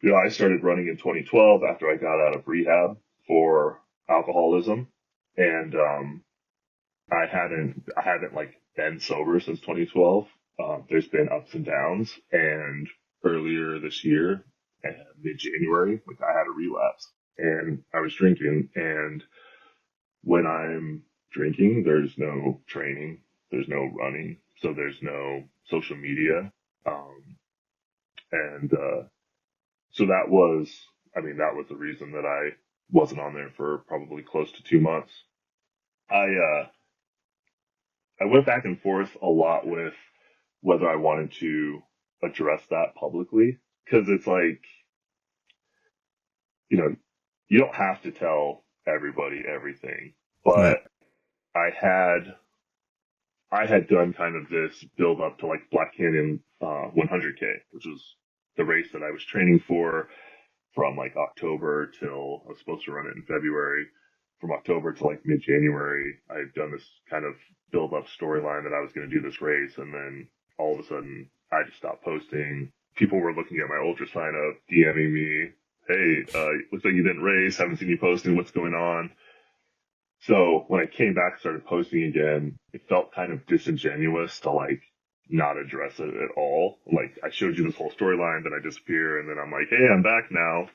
I started running in 2012 after I got out of rehab for alcoholism. And, I haven't like been sober since 2012. There's been ups and downs, and earlier this year, mid-January, like I had a relapse, and I was drinking. And when I'm drinking, there's no training, there's no running, so there's no social media, and so that was the reason that I wasn't on there for probably close to 2 months. I I went back and forth a lot with whether I wanted to address that publicly because it's like, you know, you don't have to tell everybody everything, Right. but I had I had done kind of this build up to like Black Canyon 100K, which was the race that I was training for from like October till I was supposed to run it in February. From October to like mid January, I had done this kind of build up storyline that I was going to do this race, and then all of a sudden I just stopped posting. People were looking at my ultra sign up, DMing me, "Hey, looks like you didn't race. Haven't seen you posting. What's going on?" So when I came back and started posting again, it felt kind of disingenuous to like not address it at all. Like I showed you this whole storyline, then I disappear, and then I'm like, "Hey, I'm back now.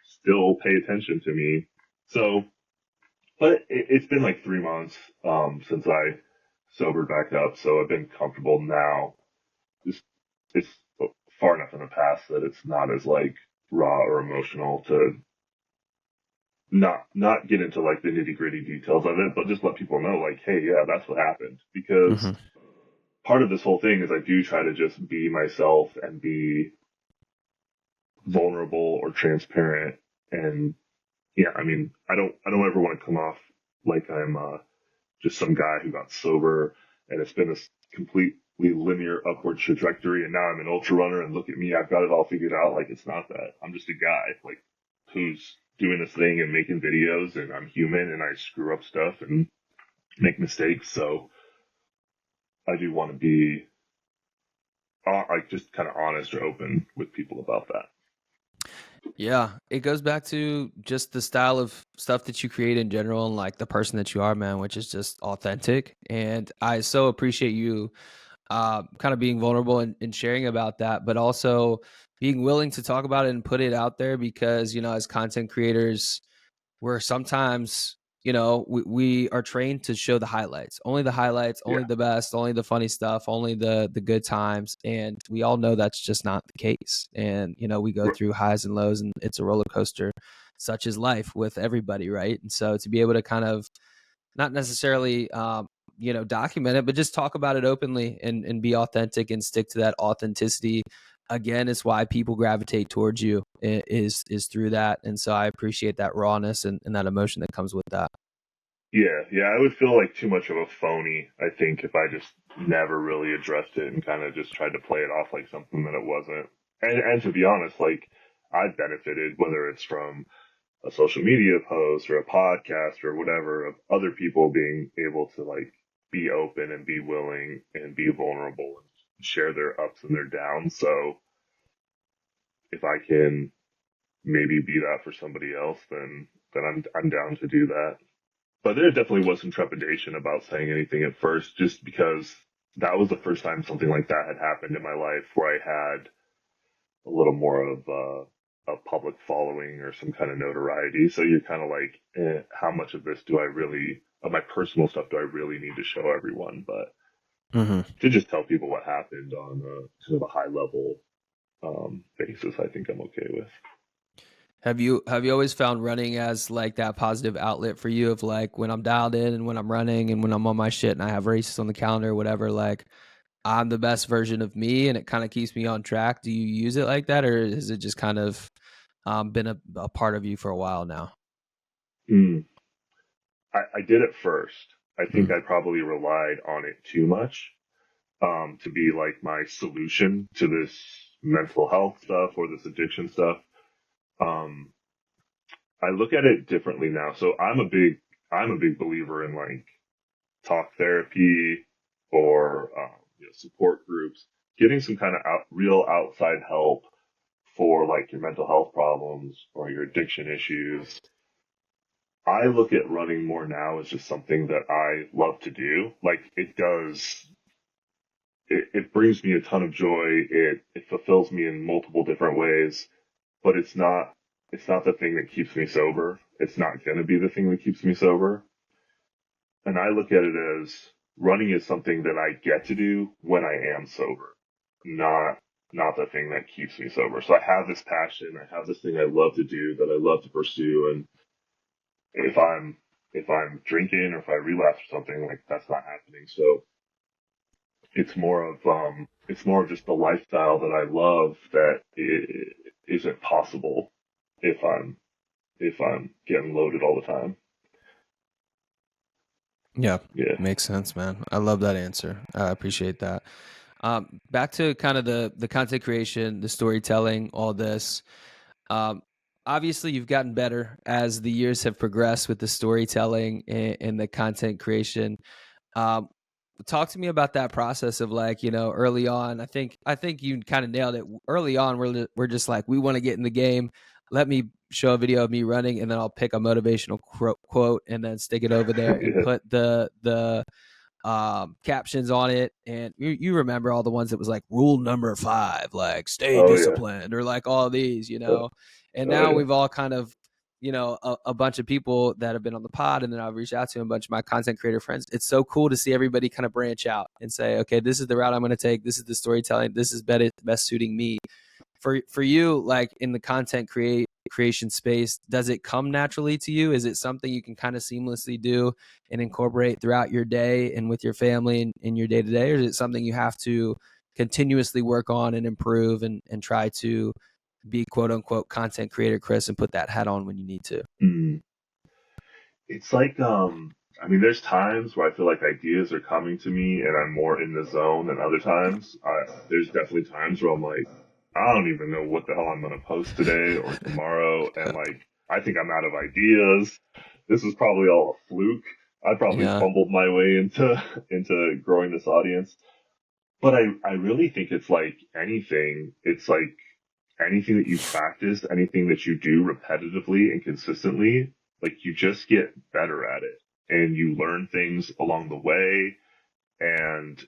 Still pay attention to me." So, but it's been like 3 months since I sobered back up, so I've been comfortable now. Just it's far enough in the past that it's not as like raw or emotional to not get into like the nitty gritty details of it, but just let people know like, hey, yeah, that's what happened. Because Hmm. part of this whole thing is I do try to just be myself and be vulnerable or transparent. And yeah, I mean, I don't ever want to come off like I'm just some guy who got sober and it's been this completely linear upward trajectory, and now I'm an ultra runner and look at me, I've got it all figured out. Like it's not that. I'm just a guy like who's doing this thing and making videos, and I'm human and I screw up stuff and make mistakes. So I do want to be like just kind of honest or open with people about that. Yeah, it goes back to just the style of stuff that you create in general and like the person that you are, man, which is just authentic. And I so appreciate you kind of being vulnerable and sharing about that, but also being willing to talk about it and put it out there because, as content creators, we're sometimes, we are trained to show the highlights, only Yeah. the best, only the funny stuff, only the good times. And we all know that's just not the case. And, we go through highs and lows and it's a roller coaster, such is life with everybody. Right. And so to be able to kind of not necessarily document it, but just talk about it openly and be authentic and stick to that authenticity. Again, is why people gravitate towards you is through that. And so I appreciate that rawness and that emotion that comes with that. Yeah, I would feel like too much of a phony, I think, if I just never really addressed it and kind of just tried to play it off like something that it wasn't. And to be honest, like I've benefited, whether it's from a social media post or a podcast or whatever, of other people being able to like be open and be willing and be vulnerable and share their ups and their downs. So if I can maybe be that for somebody else, then I'm down to do that. But there definitely was some trepidation about saying anything at first, just because that was the first time something like that had happened in my life, where I had a little more of a public following or some kind of notoriety. So you're kind of like, how much of this do I really, of my personal stuff, do I really need to show everyone? But Mm-hmm. to just tell people what happened on kind of a high level basis, I think I'm okay with. Have you always found running as like that positive outlet for you of like when I'm dialed in and when I'm running and when I'm on my shit and I have races on the calendar or whatever, like I'm the best version of me and it kind of keeps me on track. Do you use it like that, or has it just kind of been a part of you for a while now? Mm. I did it first. I think Mm. I probably relied on it too much to be like my solution to this mental health stuff or this addiction stuff. Um, I look at it differently now. So I'm a big believer in like talk therapy or support groups, getting some kind of real outside help for like your mental health problems or your addiction issues. I look at running more now as just something that I love to do. Like it brings me a ton of joy. It fulfills me in multiple different ways, but it's not the thing that keeps me sober. It's not going to be the thing that keeps me sober. And I look at it as running is something that I get to do when I am sober, not not the thing that keeps me sober. So I have this passion, I have this thing I love to do that I love to pursue, and if I'm drinking or if I relapse or something, like that's not happening. So it's more of just the lifestyle that I love that isn't possible if I'm getting loaded all the time. Yeah, Yeah. makes sense, man. I love that answer. I appreciate that. Back to kind of the content creation, the storytelling, all this. Um, Obviously, you've gotten better as the years have progressed with the storytelling and the content creation. Um, Talk to me about that process of like, early on. I think you kind of nailed it. Early on, we're just like we want to get in the game. Let me show a video of me running, and then I'll pick a motivational quote and then stick it over there and Yeah. put the captions on it, and you remember all the ones that was like rule number 5, like stay Oh yeah. disciplined, or like all these, Oh, and oh now yeah. we've all kind of a bunch of people that have been on the pod, and then I've reached out to a bunch of my content creator friends. It's so cool to see everybody kind of branch out and say, okay, this is the route I'm going to take, this is the storytelling, this is best suiting me. For you, like in the creation space, does it come naturally to you? Is it something you can kind of seamlessly do and incorporate throughout your day and with your family and in your day to day, or is it something you have to continuously work on and improve and try to be quote unquote content creator Chris and put that hat on when you need to? Mm. It's like, I mean, there's times where I feel like ideas are coming to me and I'm more in the zone than other times. There's definitely times where I'm like, I don't even know what the hell I'm going to post today or tomorrow. And like, I think I'm out of ideas. This is probably all a fluke. I probably Yeah. fumbled my way into growing this audience. But I really think it's like anything. It's like anything that you practice, anything that you do repetitively and consistently, like you just get better at it and you learn things along the way. And,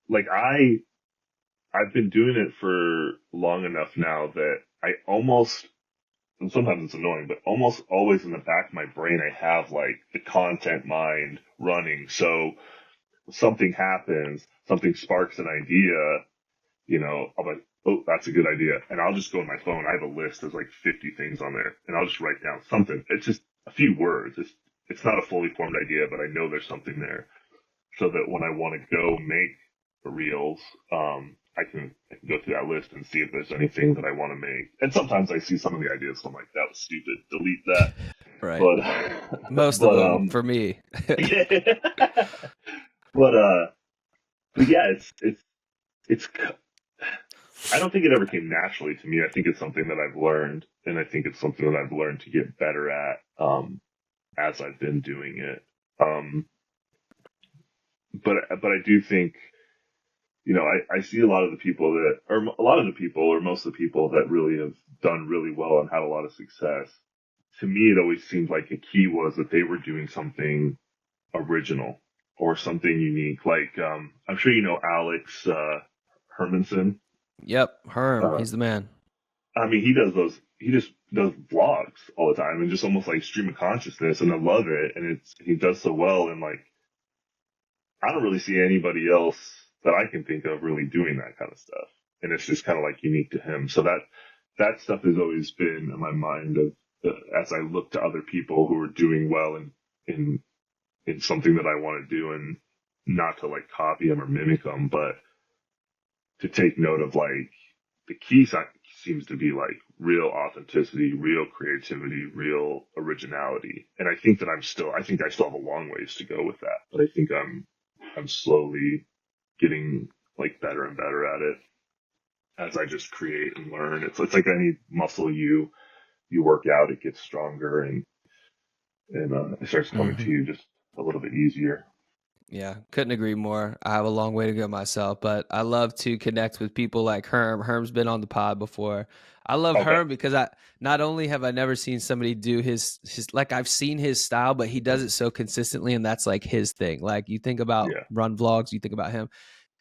like I've been doing it for long enough now that I almost, and sometimes it's annoying, but almost always in the back of my brain, I have like the content mind running. So something happens, something sparks an idea, I'm like, oh, that's a good idea. And I'll just go on my phone. I have a list. There's like 50 things on there. And I'll just write down something. It's just a few words. it's not a fully formed idea, but I know there's something there, so that when I want to go make reels, I can go through that list and see if there's anything that I want to make. And sometimes I see some of the ideas, so I'm like, that was stupid, delete that. Right. But Most of but them for me. yeah. but uh but yeah, it's I don't think it ever came naturally to me. I think it's something that I've learned, and I think it's something that I've learned to get better at as I've been doing it. Um, but I do think, I see a lot of the people that, or a lot of the people, or most of the people that really have done really well and had a lot of success. To me, it always seemed like a key was that they were doing something original or something unique. Like I'm sure you know Alex Hermanson. Yep, Herm, Uh, he's the man. I mean, he does those. He just does vlogs all the time and just almost like stream of consciousness, and I love it. And he does so well, and like I don't really see anybody else that I can think of really doing that kind of stuff. And it's just kind of like unique to him. So that stuff has always been in my mind of as I look to other people who are doing well in in something that I want to do, and not to like copy them or mimic them, but to take note of like the key seems to be like real authenticity, real creativity, real originality. And I think I still have a long ways to go with that, but I think I'm slowly getting like better and better at it as I just create and learn. It's like any muscle you work out, it gets stronger, and it starts coming Hmm. to you just a little bit easier. Yeah, couldn't agree more. I have a long way to go myself, but I love to connect with people like Herm. Herm's been on the pod before. I love Okay. Herm because I not only have I never seen somebody do his like I've seen his style, but he does it so consistently, and that's like his thing. Like you think about Yeah. run vlogs, you think about him.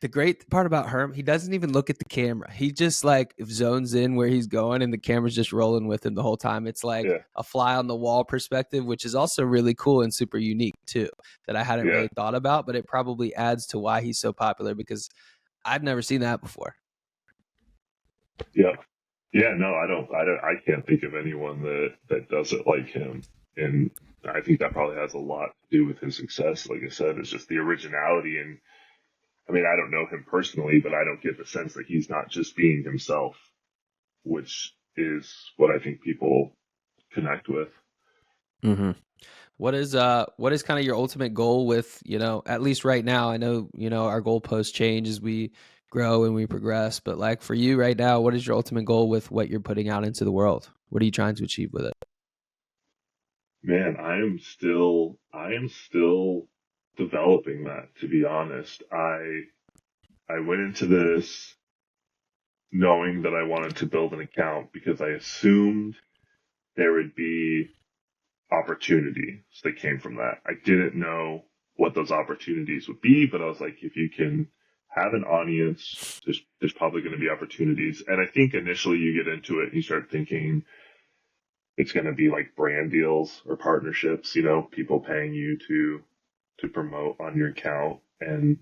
The great part about Herm, he doesn't even look at the camera. He just like zones in where he's going, and the camera's just rolling with him the whole time. It's like Yeah. a fly on the wall perspective, which is also really cool and super unique too, that I hadn't Yeah. really thought about, but it probably adds to why he's so popular because I'd never seen that before. Yeah. Yeah, no, I can't think of anyone that does it like him. And I think that probably has a lot to do with his success. Like I said, it's just the originality. And I mean, I don't know him personally, but I don't get the sense that he's not just being himself, which is what I think people connect with. Mm-hmm. What is kind of your ultimate goal with, at least right now? I know, our goalposts change as we grow and we progress, but like for you right now, what is your ultimate goal with what you're putting out into the world? What are you trying to achieve with it? Man, I am still developing that, to be honest. I went into this knowing that I wanted to build an account because I assumed there would be opportunities that came from that. I didn't know what those opportunities would be, but I was like, if you can have an audience, there's probably going to be opportunities. And I think initially you get into it and you start thinking it's going to be like brand deals or partnerships, people paying you to promote on your account. And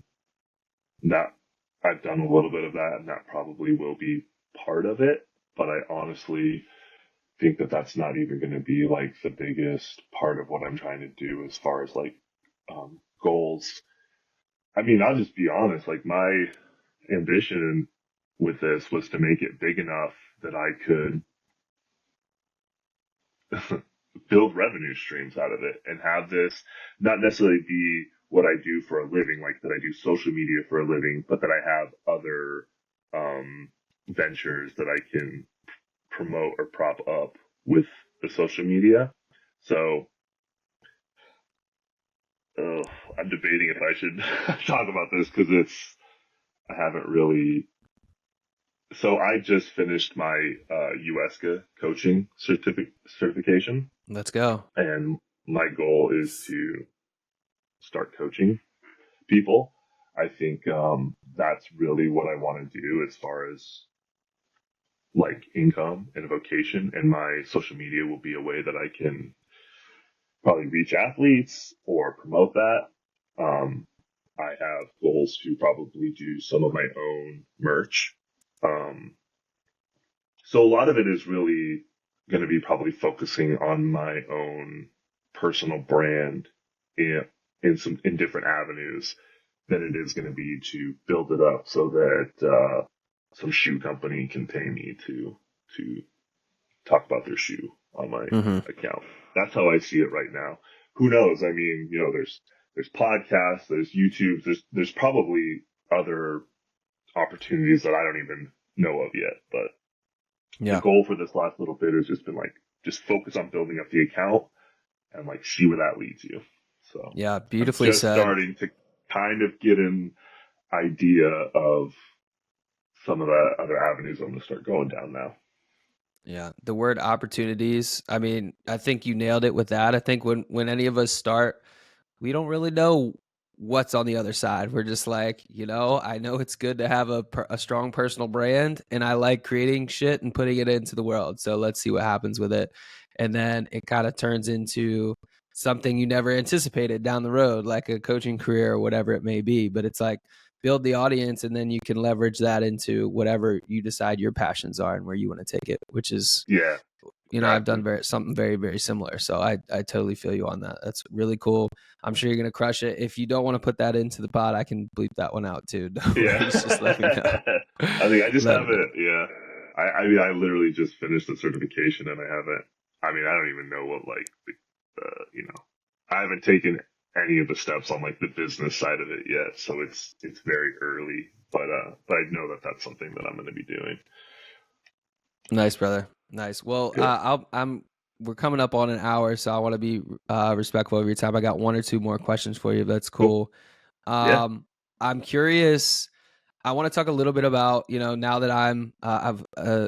that I've done a little bit of that, and that probably will be part of it. But I honestly think that that's not even going to be like the biggest part of what I'm trying to do as far as like goals. I mean, I'll just be honest. Like my ambition with this was to make it big enough that I could build revenue streams out of it and have this not necessarily be what I do for a living, like that I do social media for a living, but that I have other ventures that I can promote or prop up with the social media. So uh, I'm debating if I should talk about this because I haven't really. So I just finished my USCA coaching certification, Let's go. and my goal is to start coaching people. I think that's really what I want to do as far as like income and a vocation, and my social media will be a way that I can probably reach athletes or promote that. Um, I have goals to probably do some of my own merch. Um, so a lot of it is really going to be probably focusing on my own personal brand in different avenues than it is going to be to build it up so that some shoe company can pay me to talk about their shoe on my Hmm. account. That's how I see it right now. Who knows? I mean, there's podcasts, there's YouTube, there's probably other opportunities that I don't even know of yet. But the Yeah. goal for this last little bit has just been like just focus on building up the account and like see where that leads you. So Yeah. I'm Beautifully just said. starting to kind of get an idea of some of the other avenues I'm going to start going down now. Yeah, the word opportunities. I mean, I think you nailed it with that. I think when any of us start, we don't really know what's on the other side. We're just like, I know it's good to have a strong personal brand, and I like creating shit and putting it into the world. So let's see what happens with it. And then it kind of turns into something you never anticipated down the road, like a coaching career or whatever it may be. But it's like build the audience, and then you can leverage that into whatever you decide your passions are and where you want to take it, which is, Yeah, I've exactly. done something very, very similar. So I totally feel you on that. That's really cool. I'm sure you're going to crush it. If you don't want to put that into the pod, I can bleep that one out too. No Yeah. worries. Just let me know. I think I just Let me know. haven't, yeah. I mean, I literally just finished the certification and I mean, I don't even know what, like, I haven't taken any of the steps on, like, the business side of it yet. So it's very early, but I know that that's something that I'm going to be doing. Nice, brother. Nice. Well, Good. we're coming up on an hour, so I want to be respectful of your time. I got one or two more questions for you. That's Cool. cool. Yeah. I'm curious. I want to talk a little bit about, now that I've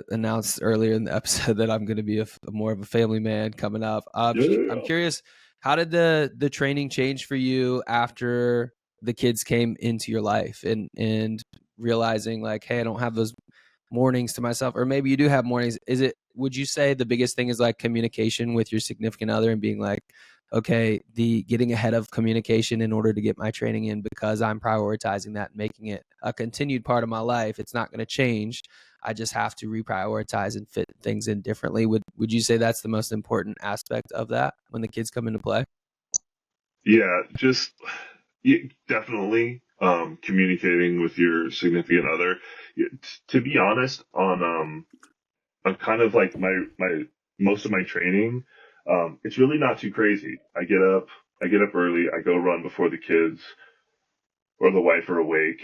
announced earlier in the episode that I'm going to be more of a family man coming up. I'm Yeah. curious, how did the training change for you after the kids came into your life and realizing like, hey, I don't have those mornings to myself, or maybe you do have mornings. Would you say the biggest thing is like communication with your significant other and being like, okay, the getting ahead of communication in order to get my training in because I'm prioritizing that and making it a continued part of my life. It's not going to change. I just have to reprioritize and fit things in differently. Would you say that's the most important aspect of that when the kids come into play? Yeah. Yeah, definitely, communicating with your significant other. Yeah, to be honest, on kind of like my most of my training, it's really not too crazy. I get up early, I go run before the kids or the wife are awake.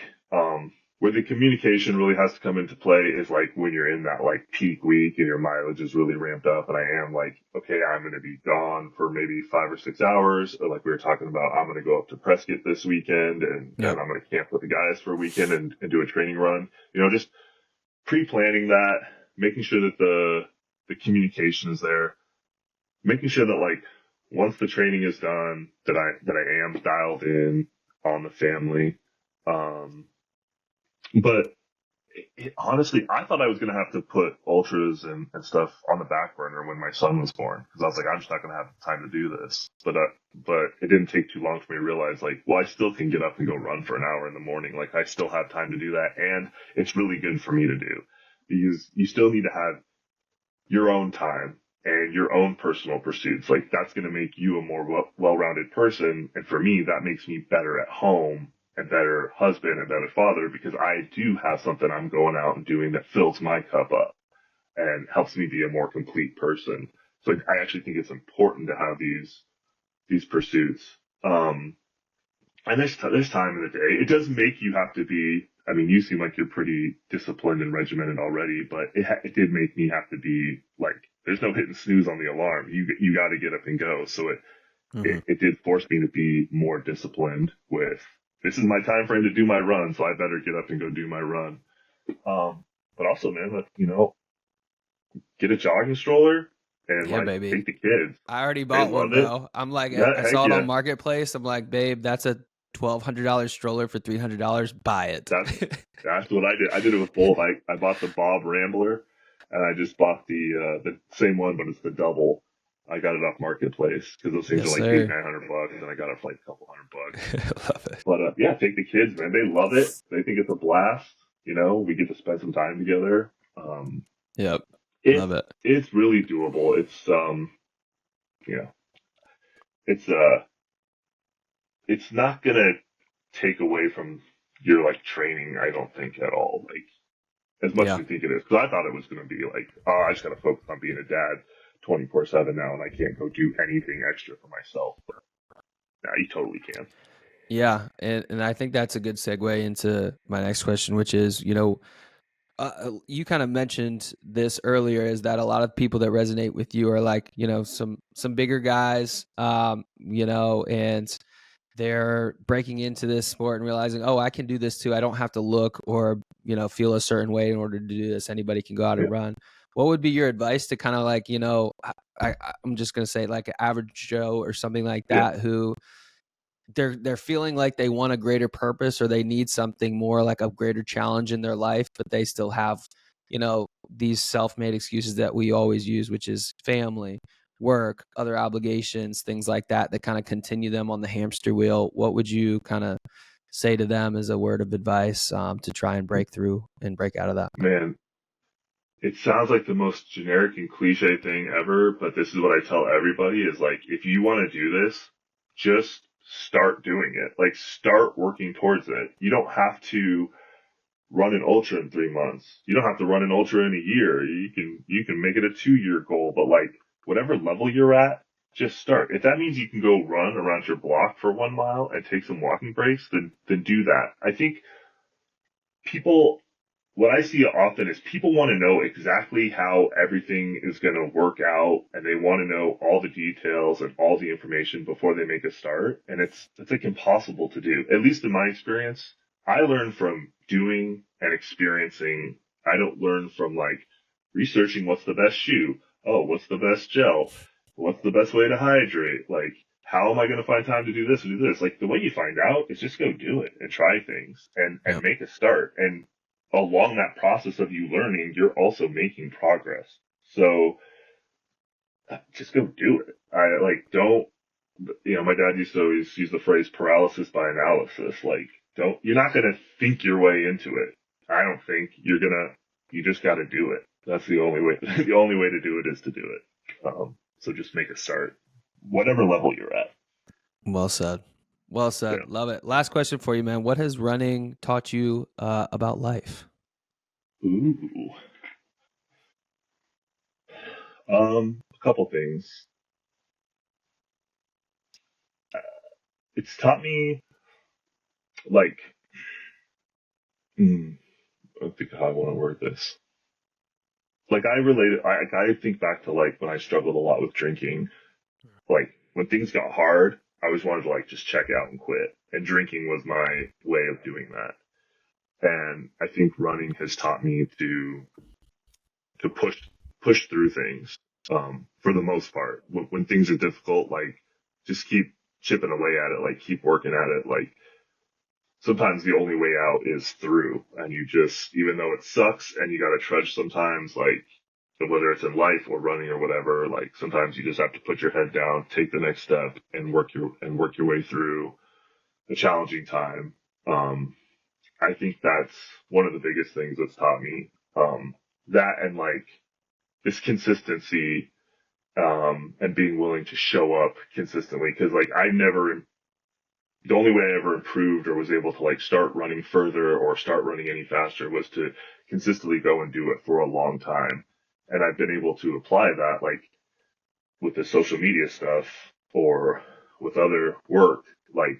Where the communication really has to come into play is like when you're in that like peak week and your mileage is really ramped up and I am like, okay, I'm going to be gone for maybe 5 or 6 hours. Or like we were talking about, I'm going to go up to Prescott this weekend and Yep. I'm going to camp with the guys for a weekend and do a training run. Just pre-planning that, making sure that the communication is there, making sure that like once the training is done, that I am dialed in on the family. Um, but honestly, I thought I was gonna have to put ultras and stuff on the back burner when my son was born because I was like, I'm just not gonna have time to do this. But it didn't take too long for me to realize like, well, I still can get up and go run for an hour in the morning. Like I still have time to do that, and it's really good for me to do because you still need to have your own time and your own personal pursuits. Like that's going to make you a more well-rounded person. And for me, that makes me better at home and better husband and better father because I do have something I'm going out and doing that fills my cup up and helps me be a more complete person. So I actually think it's important to have these pursuits. Um, and there's time in the day. It does make you have to be. I mean, you seem like you're pretty disciplined and regimented already, but it did make me have to be like, there's no hitting snooze on the alarm. You got to get up and go. So Hmm. it did force me to be more disciplined with this is my time frame to do my run, so I better get up and go do my run. But also, man, get a jogging stroller and Yeah, like baby. take the kids. I already They bought one, love it. bro. I'm like, Yeah, I heck saw it on yeah. Marketplace. I'm like, babe, that's a $1,200 stroller for $300. Buy it. That's that's what I did. I did it with both. I bought the Bob Rambler, and I just bought the same one, but it's the double. I got it off Marketplace because those things Yes, are like eight sir. nine hundred bucks, and I got it for like a couple $100. Love it. But yeah, take the kids, man. They love it. They think it's a blast. We get to spend some time together. Yep. It's Love it. it's really doable. It's you know it's it's not gonna take away from your like training, I don't think at all. Like as much as Yeah. you think it is, because I thought it was gonna be like, oh, I just gotta focus on being a dad 24/7 now, and I can't go do anything extra for myself. But now you totally can. Yeah, and I think that's a good segue into my next question, which is, you kind of mentioned this earlier, is that a lot of people that resonate with you are like, some bigger guys, and they're breaking into this sport and realizing, oh, I can do this too. I don't have to look or, feel a certain way in order to do this. Anybody can go out Yeah, and run. What would be your advice to kind of like, I'm just going to say like an average Joe or something like yeah, that, who they're feeling like they want a greater purpose or they need something more, like a greater challenge in their life, but they still have, these self-made excuses that we always use, which is family, work, other obligations, things like that, that kind of continue them on the hamster wheel. What would you kind of say to them as a word of advice, to try and break through and break out of that? man. It sounds like the most generic and cliche thing ever, but this is what I tell everybody is like, if you want to do this, just start doing it. Like start working towards it. You don't have to run an ultra in 3 months. You don't have to run an ultra in a year. You can make it a 2 year goal, but like whatever level you're at, just start. If that means you can go run around your block for 1 mile and take some walking breaks, then do that. I think people what I see often is people want to know exactly how everything is going to work out, and they want to know all the details and all the information before they make a start. And it's like impossible to do. At least in my experience, I learn from doing and experiencing. I don't learn from like researching what's the best shoe. Oh, what's the best gel? What's the best way to hydrate? Like, how am I going to find time to do this and do this? Like, the way you find out is just go do it and try things and Yeah. make a start. And along that process of you learning, you're also making progress. So just go do it. I like don't my dad used to always use the phrase paralysis by analysis. Like you're not gonna think your way into it. I don't think you just gotta do it. That's the only way the only way to do it is to do it. So just make a start. Whatever level you're at. Well said. Well Yeah. said. Love it. Last question for you, man. What has running taught you about life? Ooh. A couple things. It's taught me like hmm, I think how I want to word this. Like I think back to like when I struggled a lot with drinking. Like when things got hard, I always wanted to like just check out and quit. And drinking was my way of doing that. And I think running has taught me to push through things. For the most part, when things are difficult, like just keep chipping away at it, like keep working at it, like sometimes the only way out is through, and you just even though it sucks and you gotta trudge sometimes, like whether it's in life or running or whatever, like sometimes you just have to put your head down, take the next step, and work your way through a challenging time. I think that's one of the biggest things that's taught me, that and like this consistency, and being willing to show up consistently, because like I never the only way I ever improved or was able to like start running further or start running any faster was to consistently go and do it for a long time. And I've been able to apply that like with the social media stuff or with other work. Like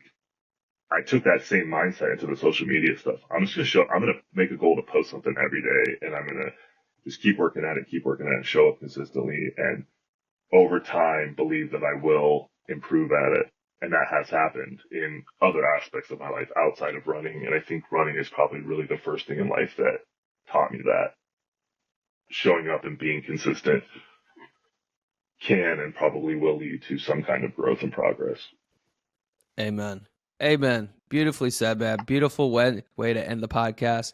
I took that same mindset into the social media stuff. I'm going to make a goal to post something every day, and I'm going to just keep working at it, show up consistently, and over time believe that I will improve at it. And that has happened in other aspects of my life outside of running. And I think running is probably really the first thing in life that taught me that showing up and being consistent can and probably will lead to some kind of growth and progress. Amen. Amen. Beautifully said, man. Beautiful way to end the podcast.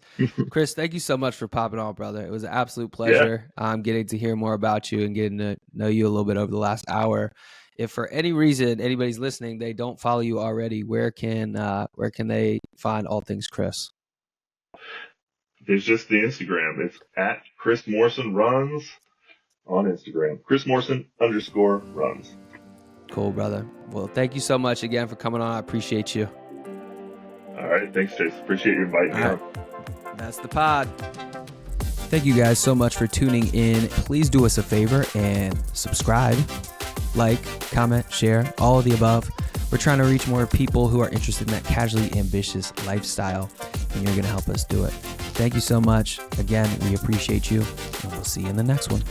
Chris, thank you so much for popping on, brother. It was an absolute Yeah. pleasure. Getting to hear more about you and getting to know you a little bit over the last hour. If for any reason anybody's listening, they don't follow you already, where can they find all things Chris? There's just the Instagram. It's at Chris Morrison Runs on Instagram. Chris Morrison _runs. Cool, brother. Well, thank you so much again for coming on. I appreciate you. All right, thanks, Chase. Appreciate you inviting me All on. right. That's the pod. Thank you guys so much for tuning in. Please do us a favor and subscribe, like, comment, share, all of the above. We're trying to reach more people who are interested in that casually ambitious lifestyle, and you're going to help us do it. Thank you so much. Again, we appreciate you, and we'll see you in the next one.